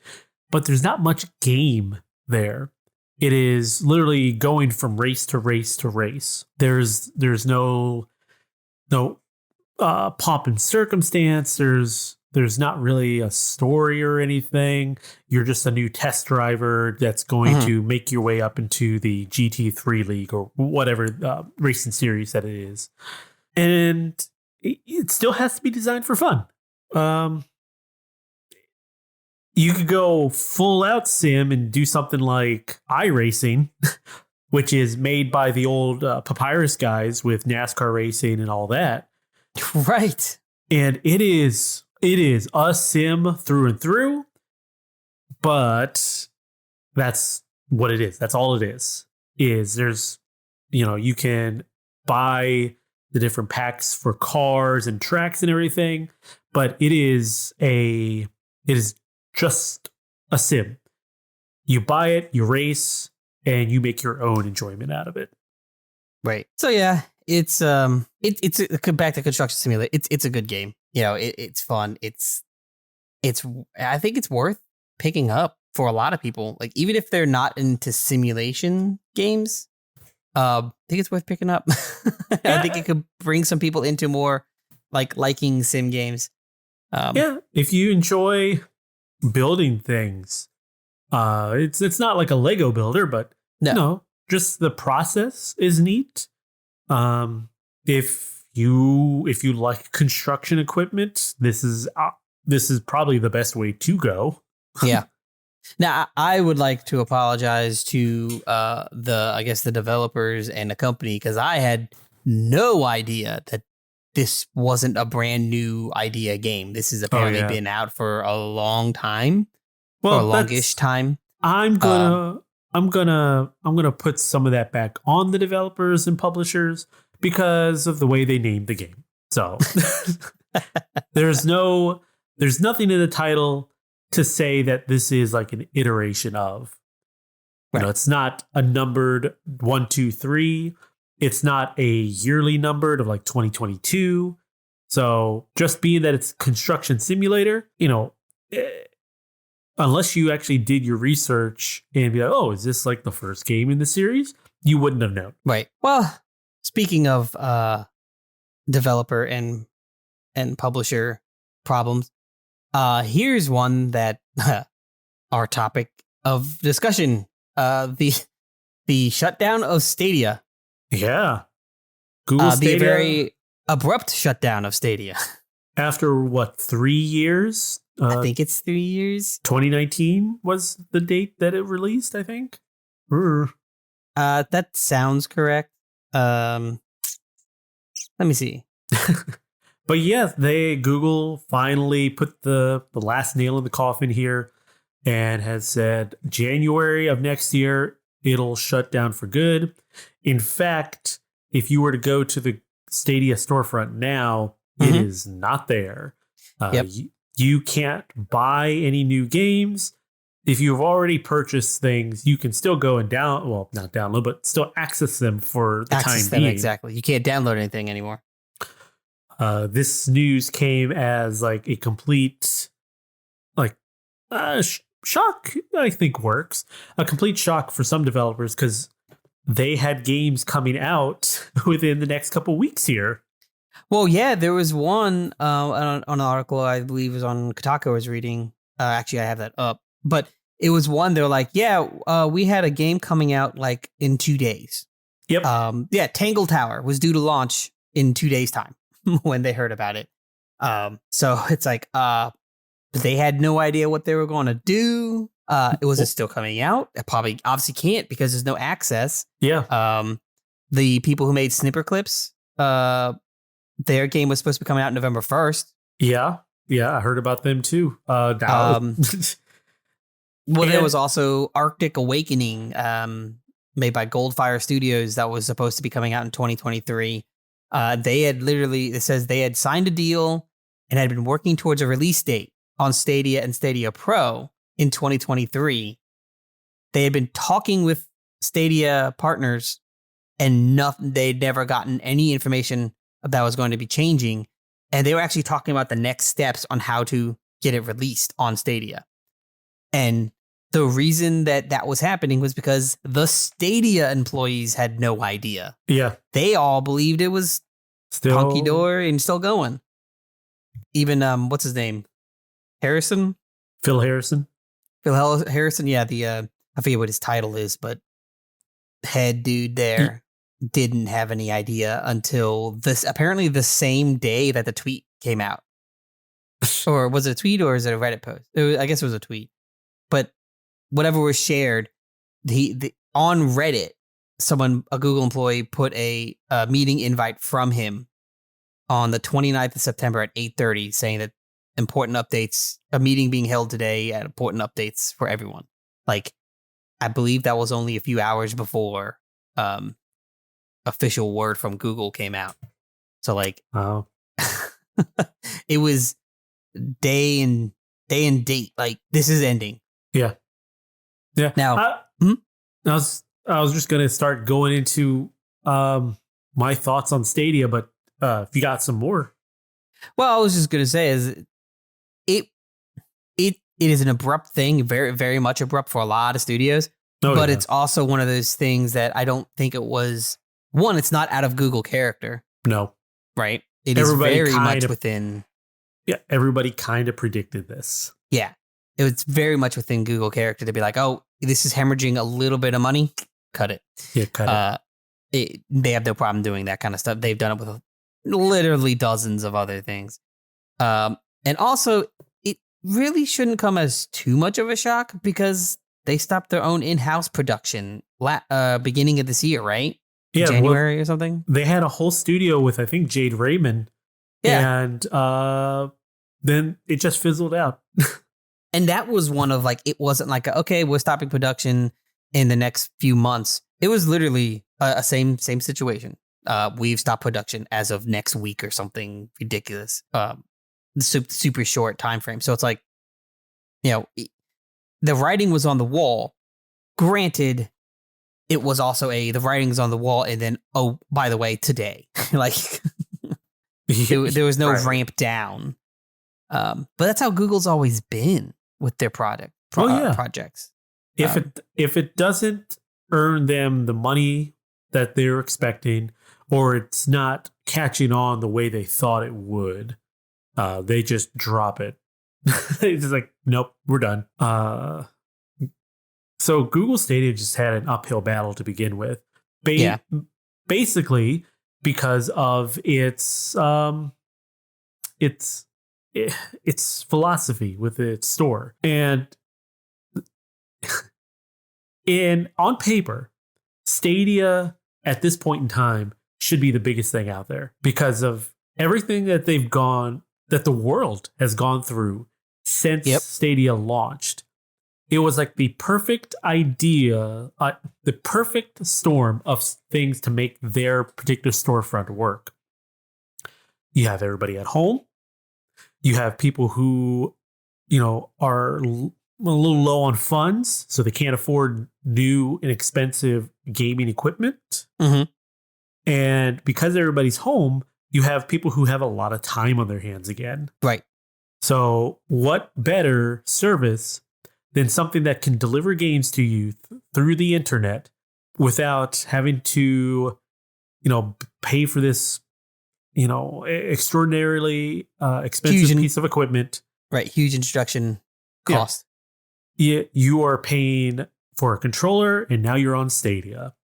A: but there's not much game there. It is literally going from race to race to race. There's no pomp and circumstance. There's not really a story or anything. You're just a new test driver that's going to make your way up into the GT3 league or whatever racing series that it is. And it still has to be designed for fun. You could go full out sim and do something like iRacing, which is made by the old Papyrus guys with NASCAR racing and all that.
B: Right. And
A: it is a sim through and through, but that's what it is. That's all it is. There's, you can buy the different packs for cars and tracks and everything, but it is just a sim. You buy it, you race, and you make your own enjoyment out of it.
B: Right. So yeah, it's back to Construction Simulator. It's a good game. It's fun. I think it's worth picking up for a lot of people. Like even if they're not into simulation games, I think it's worth picking up. I think it could bring some people into more liking sim games.
A: If you enjoy building things, it's not like a Lego builder, but just the process is neat. If you like construction equipment, this is probably the best way to go.
B: Yeah. Now, I would like to apologize to the developers and the company, because I had no idea that this wasn't a brand new idea game. This has apparently been out for a long time. for a longish time.
A: I'm gonna put some of that back on the developers and publishers because of the way they named the game. So there's nothing in the title to say that this is like an iteration of.
B: Right.
A: You know, it's not a numbered 1, 2, 3. It's not a yearly numbered of like 2022. So just being that it's construction simulator, you know, unless you actually did your research and be like, oh, is this like the first game in the series? You wouldn't have known.
B: Right. Well, speaking of developer and publisher problems, here's one that our topic of discussion, the shutdown of Stadia.
A: Yeah. Google Stadia.
B: The very abrupt shutdown of Stadia.
A: After what, 3 years?
B: I think it's 3 years.
A: 2019 was the date that it released, I think.
B: That sounds correct. Let me see.
A: But yes, Google finally put the last nail in the coffin here and has said January of next year, it'll shut down for good. In fact, if you were to go to the Stadia storefront now, it is not there.
B: Yep.
A: You can't buy any new games. If you've already purchased things, you can still go and not download, but still access them for the time being.
B: Exactly. You can't download anything anymore.
A: This news came as like a complete shock, I think works. A complete shock for some developers because they had games coming out within the next couple weeks here.
B: Well, yeah, there was one on an article I believe was on Kotaku I was reading. Actually, I have that up. But it was one, they're like, we had a game coming out like in 2 days.
A: Yep.
B: Tangle Tower was due to launch in 2 days' time when they heard about it. So it's like, they had no idea what they were going to do. Was it still coming out? It probably obviously can't because there's no access.
A: Yeah.
B: The people who made Snipper Clips, their game was supposed to be coming out November 1st.
A: Yeah. I heard about them too. There
B: was also Arctic Awakening, made by Goldfire Studios, that was supposed to be coming out in 2023. It says they had signed a deal and had been working towards a release date on Stadia and Stadia Pro in 2023. They had been talking with Stadia partners and they'd never gotten any information that was going to be changing. And they were actually talking about the next steps on how to get it released on Stadia. And the reason that was happening was because the Stadia employees had no idea.
A: Yeah.
B: They all believed it was still hunky-dory and still going. Even, what's his name? Harrison?
A: Phil Harrison.
B: Phil Harrison, yeah. I forget what his title is, but head dude there didn't have any idea until apparently the same day that the tweet came out. Or was it a tweet or is it a Reddit post? I guess it was a tweet. But whatever was shared, on Reddit, a Google employee put a meeting invite from him on the 29th of September at 8:30 saying that important updates, a meeting being held today at important updates for everyone. Like, I believe that was only a few hours before official word from Google came out. So like, it was day and date. Like, this is ending.
A: Yeah.
B: Now,
A: I was just gonna start going into my thoughts on Stadia, but if you got some more.
B: Well, I was just gonna say it is an abrupt thing, very, very much abrupt for a lot of studios. But it's also one of those things that I don't think it was. One, it's not out of Google character.
A: No.
B: Right? It is very much within.
A: Yeah, everybody kind of predicted this.
B: Yeah. It's very much within Google character to be like, oh, this is hemorrhaging a little bit of money. Cut it.
A: Yeah, cut
B: it. They have no problem doing that kind of stuff. They've done it with literally dozens of other things. And also, it really shouldn't come as too much of a shock because they stopped their own in-house production beginning of this year, right?
A: Yeah,
B: January or something.
A: They had a whole studio with, I think, Jade Raymond.
B: Yeah.
A: And then it just fizzled out.
B: And that was one of like, it wasn't like, okay, we're stopping production in the next few months. It was literally a same situation. We've stopped production as of next week or something ridiculous. Super short time frame. So it's like, the writing was on the wall. Granted, it was also the writing's on the wall, and then, oh, by the way, today, like there was no ramp down. But that's how Google's always been with their projects.
A: If it doesn't earn them the money that they're expecting, or it's not catching on the way they thought it would, they just drop it. It's just like, nope, we're done. So Google Stadia just had an uphill battle to begin with. Basically because of its philosophy with its store. And on paper, Stadia at this point in time should be the biggest thing out there because of everything that that the world has gone through since Stadia launched. It was like the perfect idea, the perfect storm of things to make their particular storefront work. You have everybody at home. You have people who, are a little low on funds, so they can't afford new and expensive gaming equipment.
B: Mm-hmm.
A: And because everybody's home, you have people who have a lot of time on their hands again.
B: Right.
A: So what better service than something that can deliver games to you through the internet without having to, pay for this, extraordinarily expensive piece of equipment.
B: Right. Huge introduction cost.
A: Yeah. You are paying for a controller and now you're on Stadia.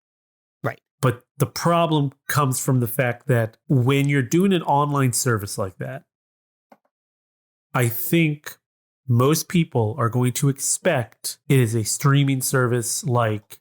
B: Right.
A: But the problem comes from the fact that when you're doing an online service like that, I think most people are going to expect it is a streaming service like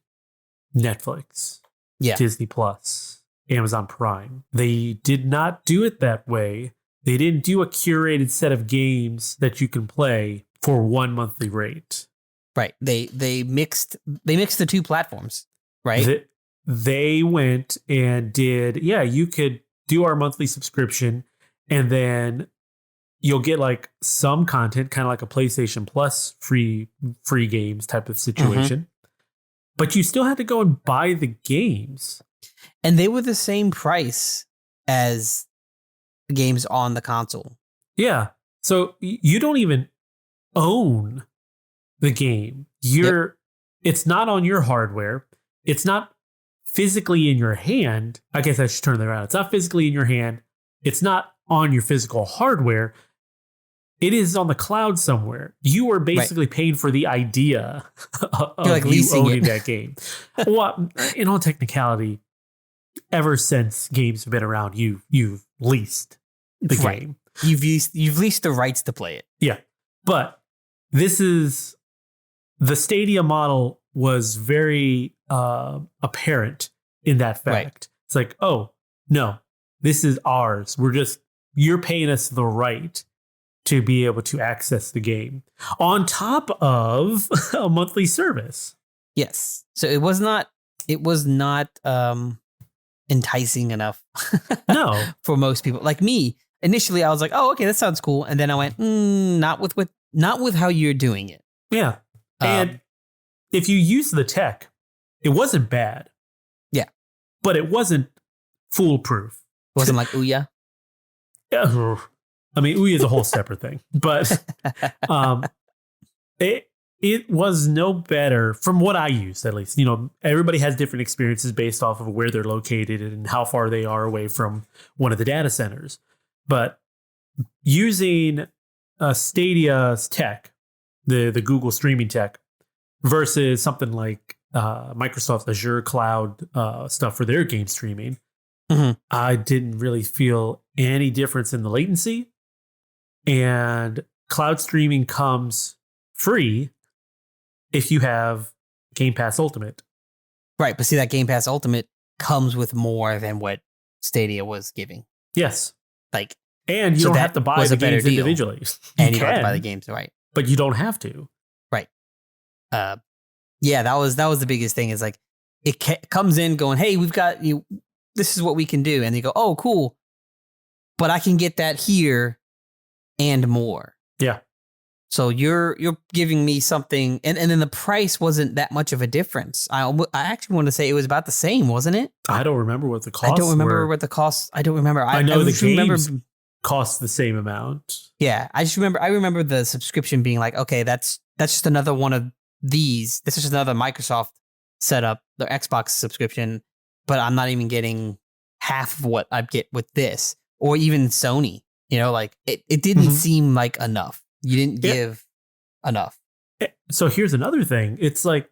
A: Netflix, Disney Plus, Amazon Prime. They did not do it that way. They didn't do a curated set of games that you can play for one monthly rate.
B: Right. They mixed the two platforms, right?
A: They went and did, you could do our monthly subscription and then you'll get like some content, kind of like a PlayStation Plus free games type of situation. Mm-hmm. But you still had to go and buy the games.
B: And they were the same price as the games on the console.
A: Yeah. So you don't even own the game. It's not on your hardware. It's not physically in your hand. I guess I should turn that around. It's not physically in your hand. It's not on your physical hardware. It is on the cloud somewhere. You are basically paying for the idea of you owning that game. Well, in all technicality, ever since games have been around, you've leased the game.
B: You've leased the rights to play it.
A: Yeah. But the Stadia model was very apparent in that fact. Right. It's like, oh, no, this is ours. You're paying us the right to be able to access the game on top of a monthly service.
B: Yes. So it was not enticing enough.
A: No.
B: For most people. Like me, initially I was like, oh, okay, that sounds cool. And then I went, not with how you're doing it.
A: Yeah. And if you use the tech, it wasn't bad.
B: Yeah.
A: But it wasn't foolproof.
B: It wasn't like Ouya.
A: Yeah. I mean, Ouya is a whole separate thing, but it was no better from what I used, at least. Everybody has different experiences based off of where they're located and how far they are away from one of the data centers. But using Stadia's tech, the Google streaming tech, versus something like Microsoft's Azure cloud stuff for their game streaming, mm-hmm. I didn't really feel any difference in the latency. And cloud streaming comes free if you have Game Pass Ultimate.
B: Right, but see, that Game Pass Ultimate comes with more than what Stadia was giving.
A: Yes.
B: And
A: you don't have to buy the games individually.
B: And you don't have to buy the games, right.
A: but you don't have to.
B: Right. Yeah, that was the biggest thing. Is like it comes in going, hey, we've got you. This is what we can do, and they go, oh, cool, but I can get that here and more.
A: Yeah.
B: So you're giving me something, and then the price wasn't that much of a difference. I actually want to say it was about the same, wasn't it?
A: I don't remember what the cost.
B: I don't remember
A: were.
B: what the cost. I don't remember.
A: I know the games cost the same amount.
B: Yeah, I remember the subscription being like, okay, that's just another one of these. This is just another Microsoft setup, their Xbox subscription, but I'm not even getting half of what I get with this, or even Sony. You know, like it didn't seem like enough. You didn't give enough.
A: So here's another thing. It's like,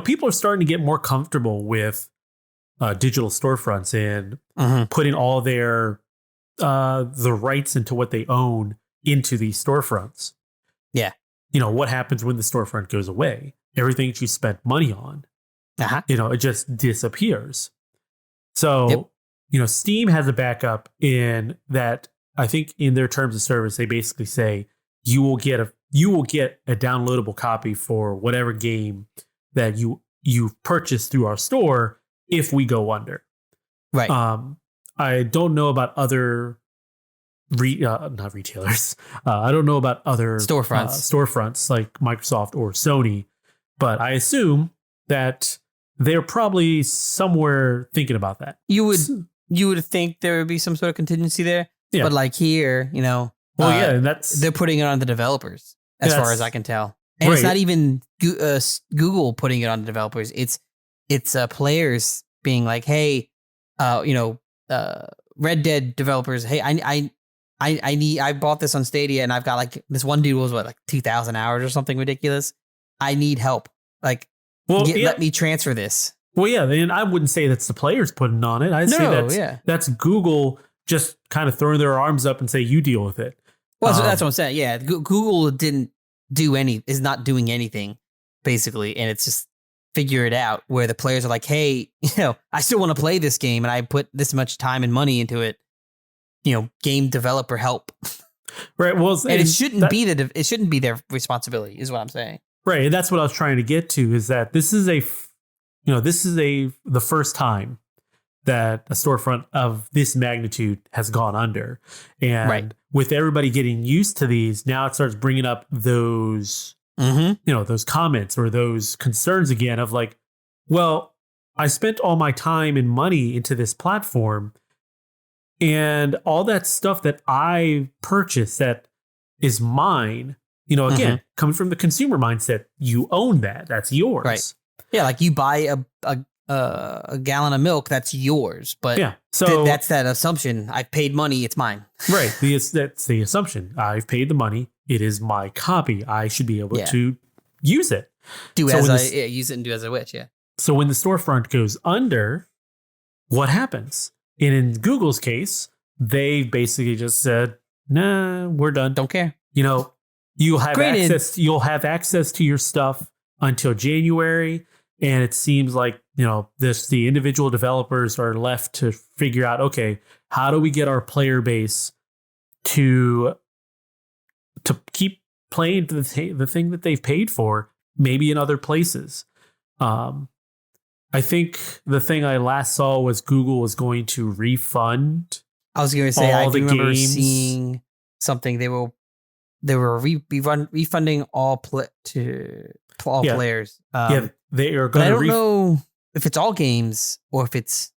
A: people are starting to get more comfortable with digital storefronts and putting all their the rights into what they own into these storefronts.
B: Yeah.
A: What happens when the storefront goes away? Everything that you spent money on, it just disappears. So, Steam has a backup in that. I think in their terms of service, they basically say you will get a downloadable copy for whatever game that you've purchased through our store if we go under.
B: Right.
A: I don't know about other not retailers. I don't know about other storefronts like Microsoft or Sony, but I assume that they're probably somewhere thinking about that.
B: You would think there would be some sort of contingency there. Yeah. But like here, and
A: they're
B: putting it on the developers as far as I can tell. And It's not even Google putting it on the developers. It's players being like, hey, Red Dead developers, hey, I bought this on Stadia and I've got like this one dude was like 2,000 hours or something ridiculous. I need help. Like, let me transfer this.
A: Well, yeah, and I wouldn't say that's the players putting on it. I'd say that's Google just kind of throwing their arms up and say, you deal with it.
B: Well, that's what I'm saying. Yeah, Google is not doing anything, basically, and it's just figure it out where the players are like, hey, I still want to play this game and I put this much time and money into it. Game developer help. Right. Well, and it shouldn't be their responsibility, is what I'm saying.
A: Right. And that's what I was trying to get to, is that this is the first time that a storefront of this magnitude has gone under. And with everybody getting used to these, now it starts bringing up those, those comments or those concerns again of like, well, I spent all my time and money into this platform, and all that stuff that I purchased that is mine, again, coming from the consumer mindset, you own that. That's yours.
B: Right. Yeah, like you buy a gallon of milk, that's yours. But so that's that assumption. I've paid money, it's mine.
A: Right. That's the assumption. I've paid the money. It is my copy. I should be able to use it.
B: Use it and do as I wish. Yeah.
A: So when the storefront goes under, what happens? And in Google's case, they basically just said, nah, we're done.
B: Don't care.
A: You'll have access to your stuff until January. And it seems like, the individual developers are left to figure out, okay, how do we get our player base to keep playing the thing that they've paid for, maybe in other places. I think the thing I last saw was Google was going to refund.
B: I was going to say, I remember seeing something. They were refunding all players.
A: They are going to.
B: I don't know if it's all games or if it's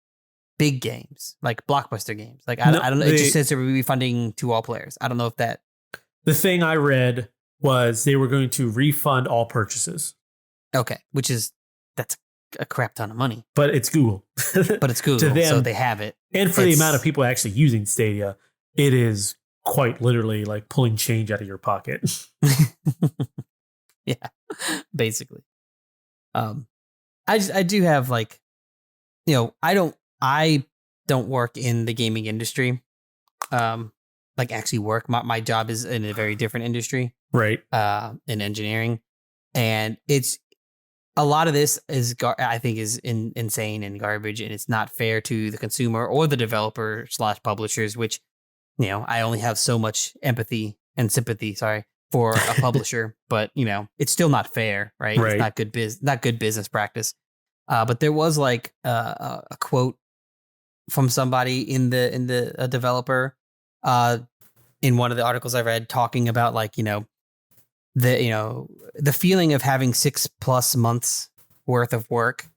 B: big games, like blockbuster games. Like I don't know. It just says they're refunding to all players. I don't know if that.
A: The thing I read was they were going to refund all purchases.
B: Okay, that's a crap ton of money.
A: But it's Google.
B: But it's Google, to them, so they have it.
A: And for the amount of people actually using Stadia, it is quite literally like pulling change out of your pocket.
B: Yeah, basically. I do have like, I don't work in the gaming industry. Like actually work. My job is in a very different industry.
A: Right.
B: In engineering. And it's a lot of this is, I think, is insane and garbage, and it's not fair to the consumer or the developer / publishers, which, I only have so much empathy and sympathy, for a publisher, but it's still not fair, right?
A: Right.
B: It's not good business practice. But there was like a quote from somebody in the a developer in one of the articles I read talking about like the feeling of having 6+ months worth of work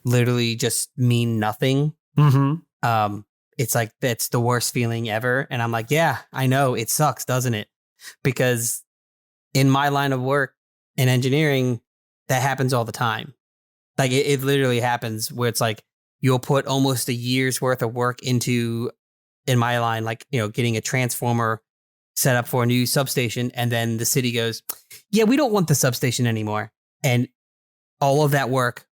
B: literally just mean nothing.
A: Mm-hmm.
B: It's like that's the worst feeling ever, and I'm like, yeah, I know it sucks, doesn't it? Because in my line of work in engineering, that happens all the time. Like it literally happens where it's like you'll put almost a year's worth of work into, in my line, like, getting a transformer set up for a new substation. And then the city goes, yeah, we don't want the substation anymore. And all of that work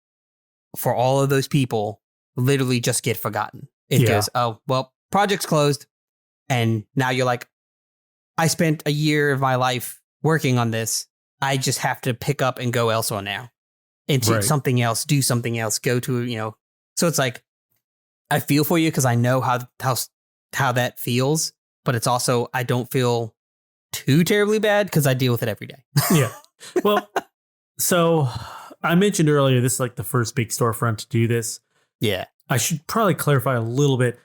B: for all of those people literally just get forgotten. It goes, oh, well, project's closed. And now you're like, I spent a year of my life working on this. I just have to pick up and go elsewhere now. And something else, do something else, go to, so it's like, I feel for you because I know how that feels, but it's also, I don't feel too terribly bad because I deal with it every day.
A: Yeah. Well, so I mentioned earlier, this is like the first big storefront to do this.
B: Yeah.
A: I should probably clarify a little bit.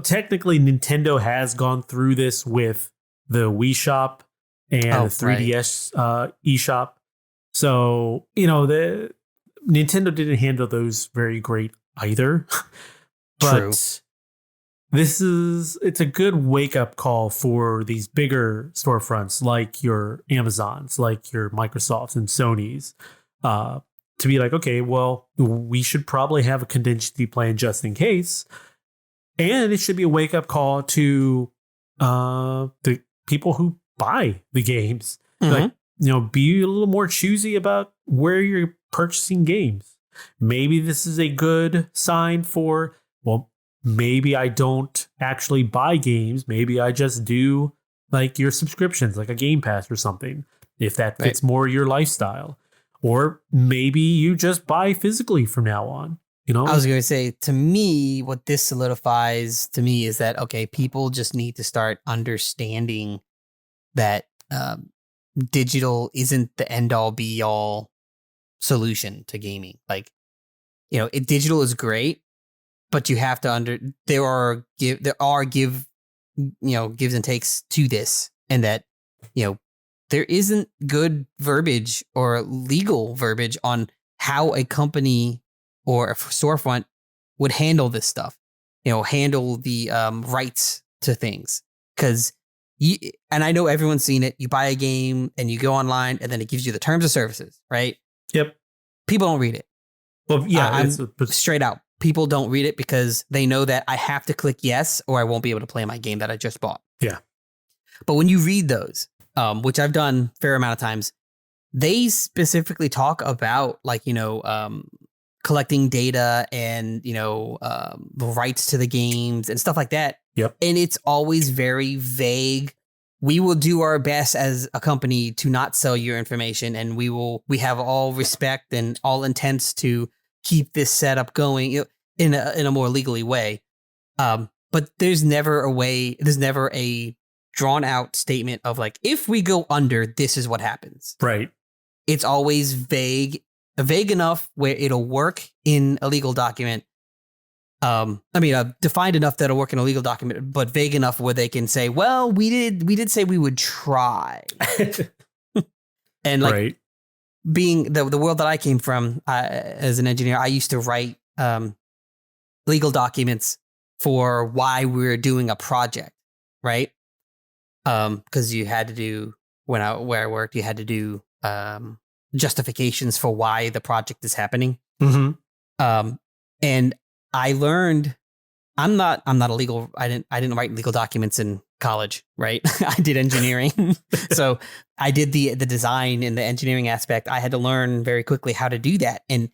A: Technically Nintendo has gone through this with the Wii Shop and the 3DS eShop. So, the Nintendo didn't handle those very great either. But
B: True.
A: it's a good wake up call for these bigger storefronts like your Amazons, like your Microsofts and Sonys, to be like, okay, well, we should probably have a contingency plan just in case. And it should be a wake up call to the people who buy the games.
B: Mm-hmm.
A: Like, be a little more choosy about where you're purchasing games. Maybe this is a good sign for, well, maybe I don't actually buy games. Maybe I just do like your subscriptions, like a Game Pass or something, if that fits more your lifestyle. Or maybe you just buy physically from now on. I
B: was going to say, to me, what this solidifies to me is that, okay, people just need to start understanding that digital isn't the end all be all solution to gaming. Like, digital is great, but you have to there are gives and takes to this, and that, there isn't good verbiage or legal verbiage on how a company or a storefront would handle this stuff, handle the rights to things. Because, and I know everyone's seen it, you buy a game and you go online and then it gives you the terms of services, right?
A: Yep.
B: People don't read it.
A: Well, yeah,
B: I'm straight out. People don't read it because they know that I have to click yes or I won't be able to play my game that I just bought.
A: Yeah.
B: But when you read those, which I've done a fair amount of times, they specifically talk about like, collecting data and, the rights to the games and stuff like that.
A: Yep.
B: And it's always very vague. We will do our best as a company to not sell your information, and we have all respect and all intents to keep this setup going in a more legally way. But there's never a drawn out statement of like, if we go under, this is what happens.
A: Right.
B: It's always vague enough where it'll work in a legal document. Defined enough that'll work in a legal document, but vague enough where they can say, well, we did say we would try. And like being the world that I came from as an engineer, I used to write legal documents for why we're doing a project, right? Because you had to do, where I worked, you had to do justifications for why the project is happening.
A: Mm-hmm.
B: And I learned I'm not a legal. I didn't write legal documents in college, right? I did engineering, so I did the design and the engineering aspect. I had to learn very quickly how to do that, and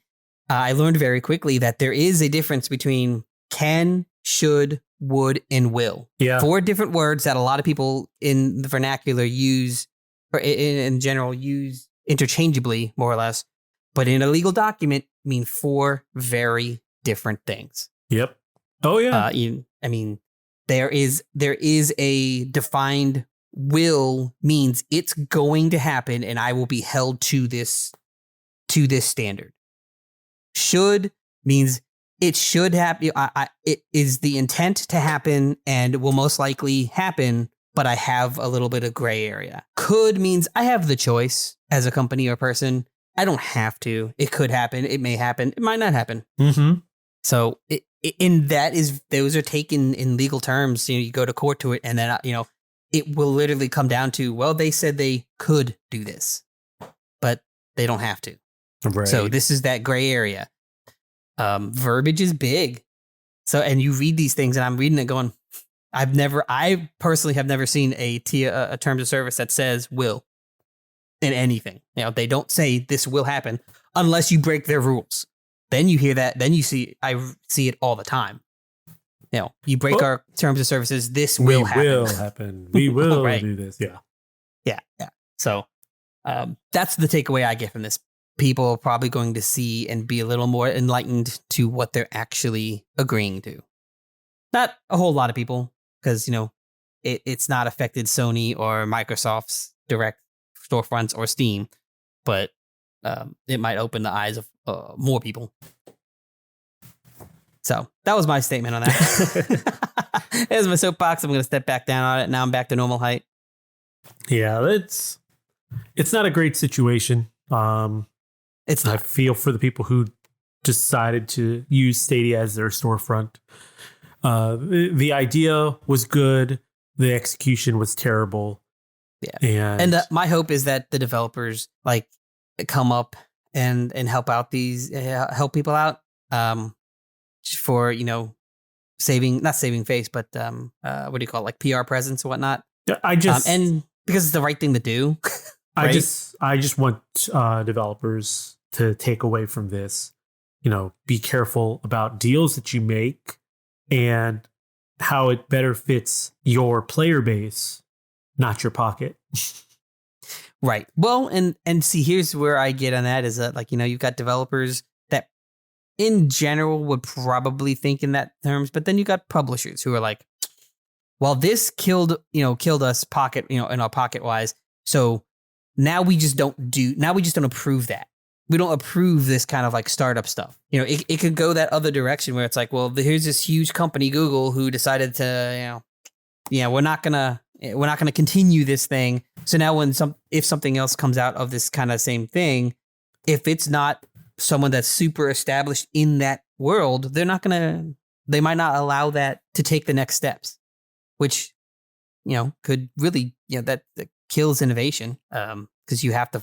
B: I learned very quickly that there is a difference between can, should, would, and will.
A: Yeah,
B: 4 different words that a lot of people in the vernacular use, or in general use interchangeably, more or less, but in a legal document mean 4 very different things.
A: Yep. Oh yeah.
B: There is a defined will means it's going to happen and I will be held to this standard. Should means it should happen. It is the intent to happen and will most likely happen, but I have a little bit of gray area. Could means I have the choice as a company or person. I don't have to. It could happen. It may happen. It might not happen.
A: Mm-hmm.
B: So those are taken in legal terms. You go to court to it, and then it will literally come down to, well, they said they could do this, but they don't have to.
A: Right.
B: So this is that gray area. Verbiage is big. So, and you read these things, and I'm reading it going, I personally have never seen a terms of service that says will in anything. They don't say this will happen unless you break their rules. Then you hear that. Then I see it all the time. You break our terms of services. This will happen.
A: We will happen. We will
B: right.
A: do this. Yeah.
B: Yeah. Yeah. So that's the takeaway I get from this. People are probably going to see and be a little more enlightened to what they're actually agreeing to. Not a whole lot of people, because, it's not affected Sony or Microsoft's direct storefronts or Steam, but it might open the eyes of more people. So that was my statement on that. There's my soapbox. I'm going to step back down on it. Now I'm back to normal height.
A: Yeah, it's not a great situation.
B: It's not.
A: I feel for the people who decided to use Stadia as their storefront. The idea was good. The execution was terrible.
B: Yeah. And my hope is that the developers come up and help out help people out for, not saving face, but what do you call it? Like PR presence and whatnot. And because it's the right thing to do. Right? I just want developers to take away from this, be careful about deals that you make and how it better fits your player base, not your pocket. Right. Well, and see, here's where I get on that is that you've got developers that in general would probably think in that terms, but then you got publishers who are like, well, this killed us pocket, in our pocket wise. So now we just don't approve that. We don't approve this kind of startup stuff. It could go that other direction where it's like, well, here's this huge company, Google, who decided to, we're not gonna continue this thing. So now if something else comes out of this kind of same thing, if it's not someone that's super established in that world, they might not allow that to take the next steps, which, could really, that kills innovation. Because you have to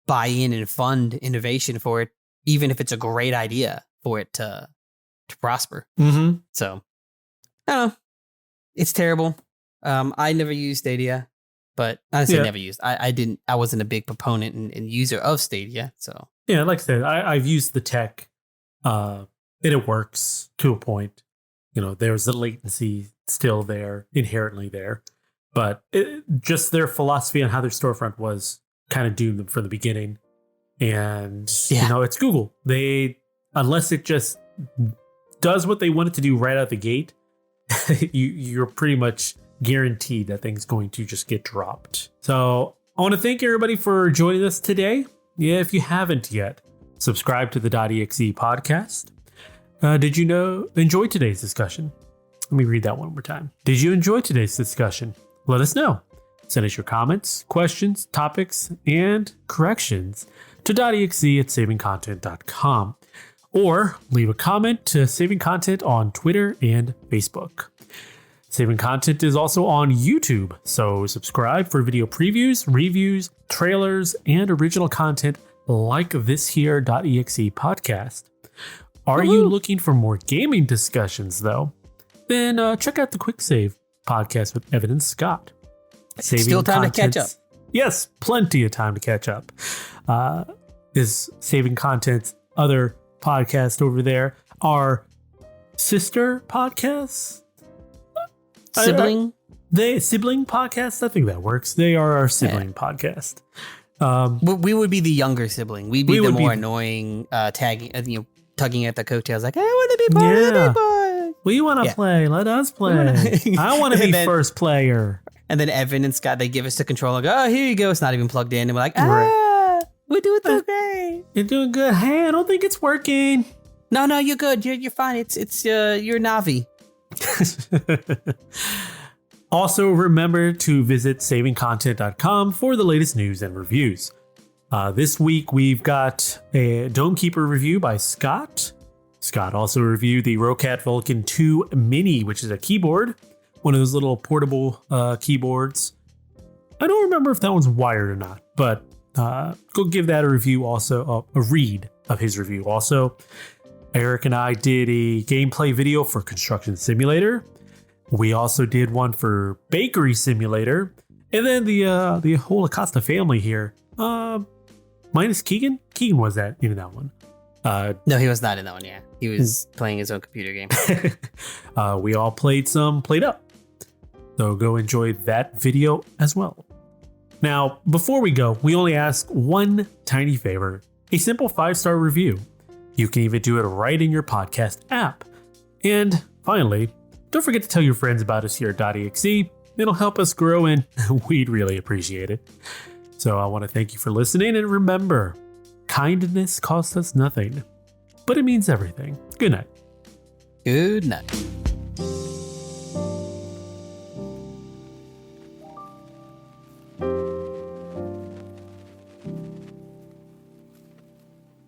B: buy in and fund innovation for it, even if it's a great idea for it to prosper.
A: Mm-hmm.
B: So I don't know. It's terrible. I never used Stadia, but honestly, never used. I wasn't a big proponent and user of Stadia. So
A: yeah, like I said, I've used the tech, and it works to a point. There's the latency still there, inherently there, but just their philosophy on how their storefront was kind of doomed them from the beginning. And it's Google. Unless it just does what they want it to do right out the gate, you're pretty much guaranteed that thing's going to just get dropped. So I want to thank everybody for joining us today. Yeah, if you haven't yet, subscribe to the dotEXE podcast. Did you enjoy today's discussion? Let me read that one more time. Did you enjoy today's discussion? Let us know. Send us your comments, questions, topics, and corrections to dotEXE@savingcontent.com, or leave a comment to Saving Content on Twitter and Facebook. Saving Content is also on YouTube, so subscribe for video previews, reviews, trailers, and original content like this here dotEXE podcast. Are you looking for more gaming discussions, though? Then check out the Quick Save podcast with Evan and Scott.
B: Still time to catch up.
A: Yes, plenty of time to catch up. Is Saving Content's other podcast over there our sister podcasts?
B: Sibling?
A: Sibling podcast? I think that works. They are our sibling podcast.
B: We would be the younger sibling. We'd be the more annoying, tugging at the coattails, like, I want to be part of the big boy.
A: We want to play. Let us play. I want to be first player.
B: And then Evan and Scott, they give us the controller. Go, oh, here you go. It's not even plugged in. And we're like, we're doing so great.
A: You're doing good. Hey, I don't think it's working.
B: No, you're good. You're fine. It's you're Navi.
A: Also, remember to visit savingcontent.com for the latest news and reviews. This week, we've got a Dome Keeper review by Scott. Scott also reviewed the Rocat Vulcan 2 Mini, which is a keyboard, one of those little portable keyboards. I don't remember if that one's wired or not, but go give that a review also, a read of his review. Also, Eric and I did a gameplay video for Construction Simulator. We also did one for Bakery Simulator. And then the whole Acosta family here, minus Keegan. Keegan was in that one.
B: No, he was not in that one, yeah. He was playing his own computer game.
A: We all played up. So go enjoy that video as well. Now, before we go, we only ask one tiny favor, a simple 5-star review. You can even do it right in your podcast app. And finally, don't forget to tell your friends about us here at dotEXE. It'll help us grow and we'd really appreciate it. So I want to thank you for listening, and remember, kindness costs us nothing, but it means everything. Good night.
B: Good night.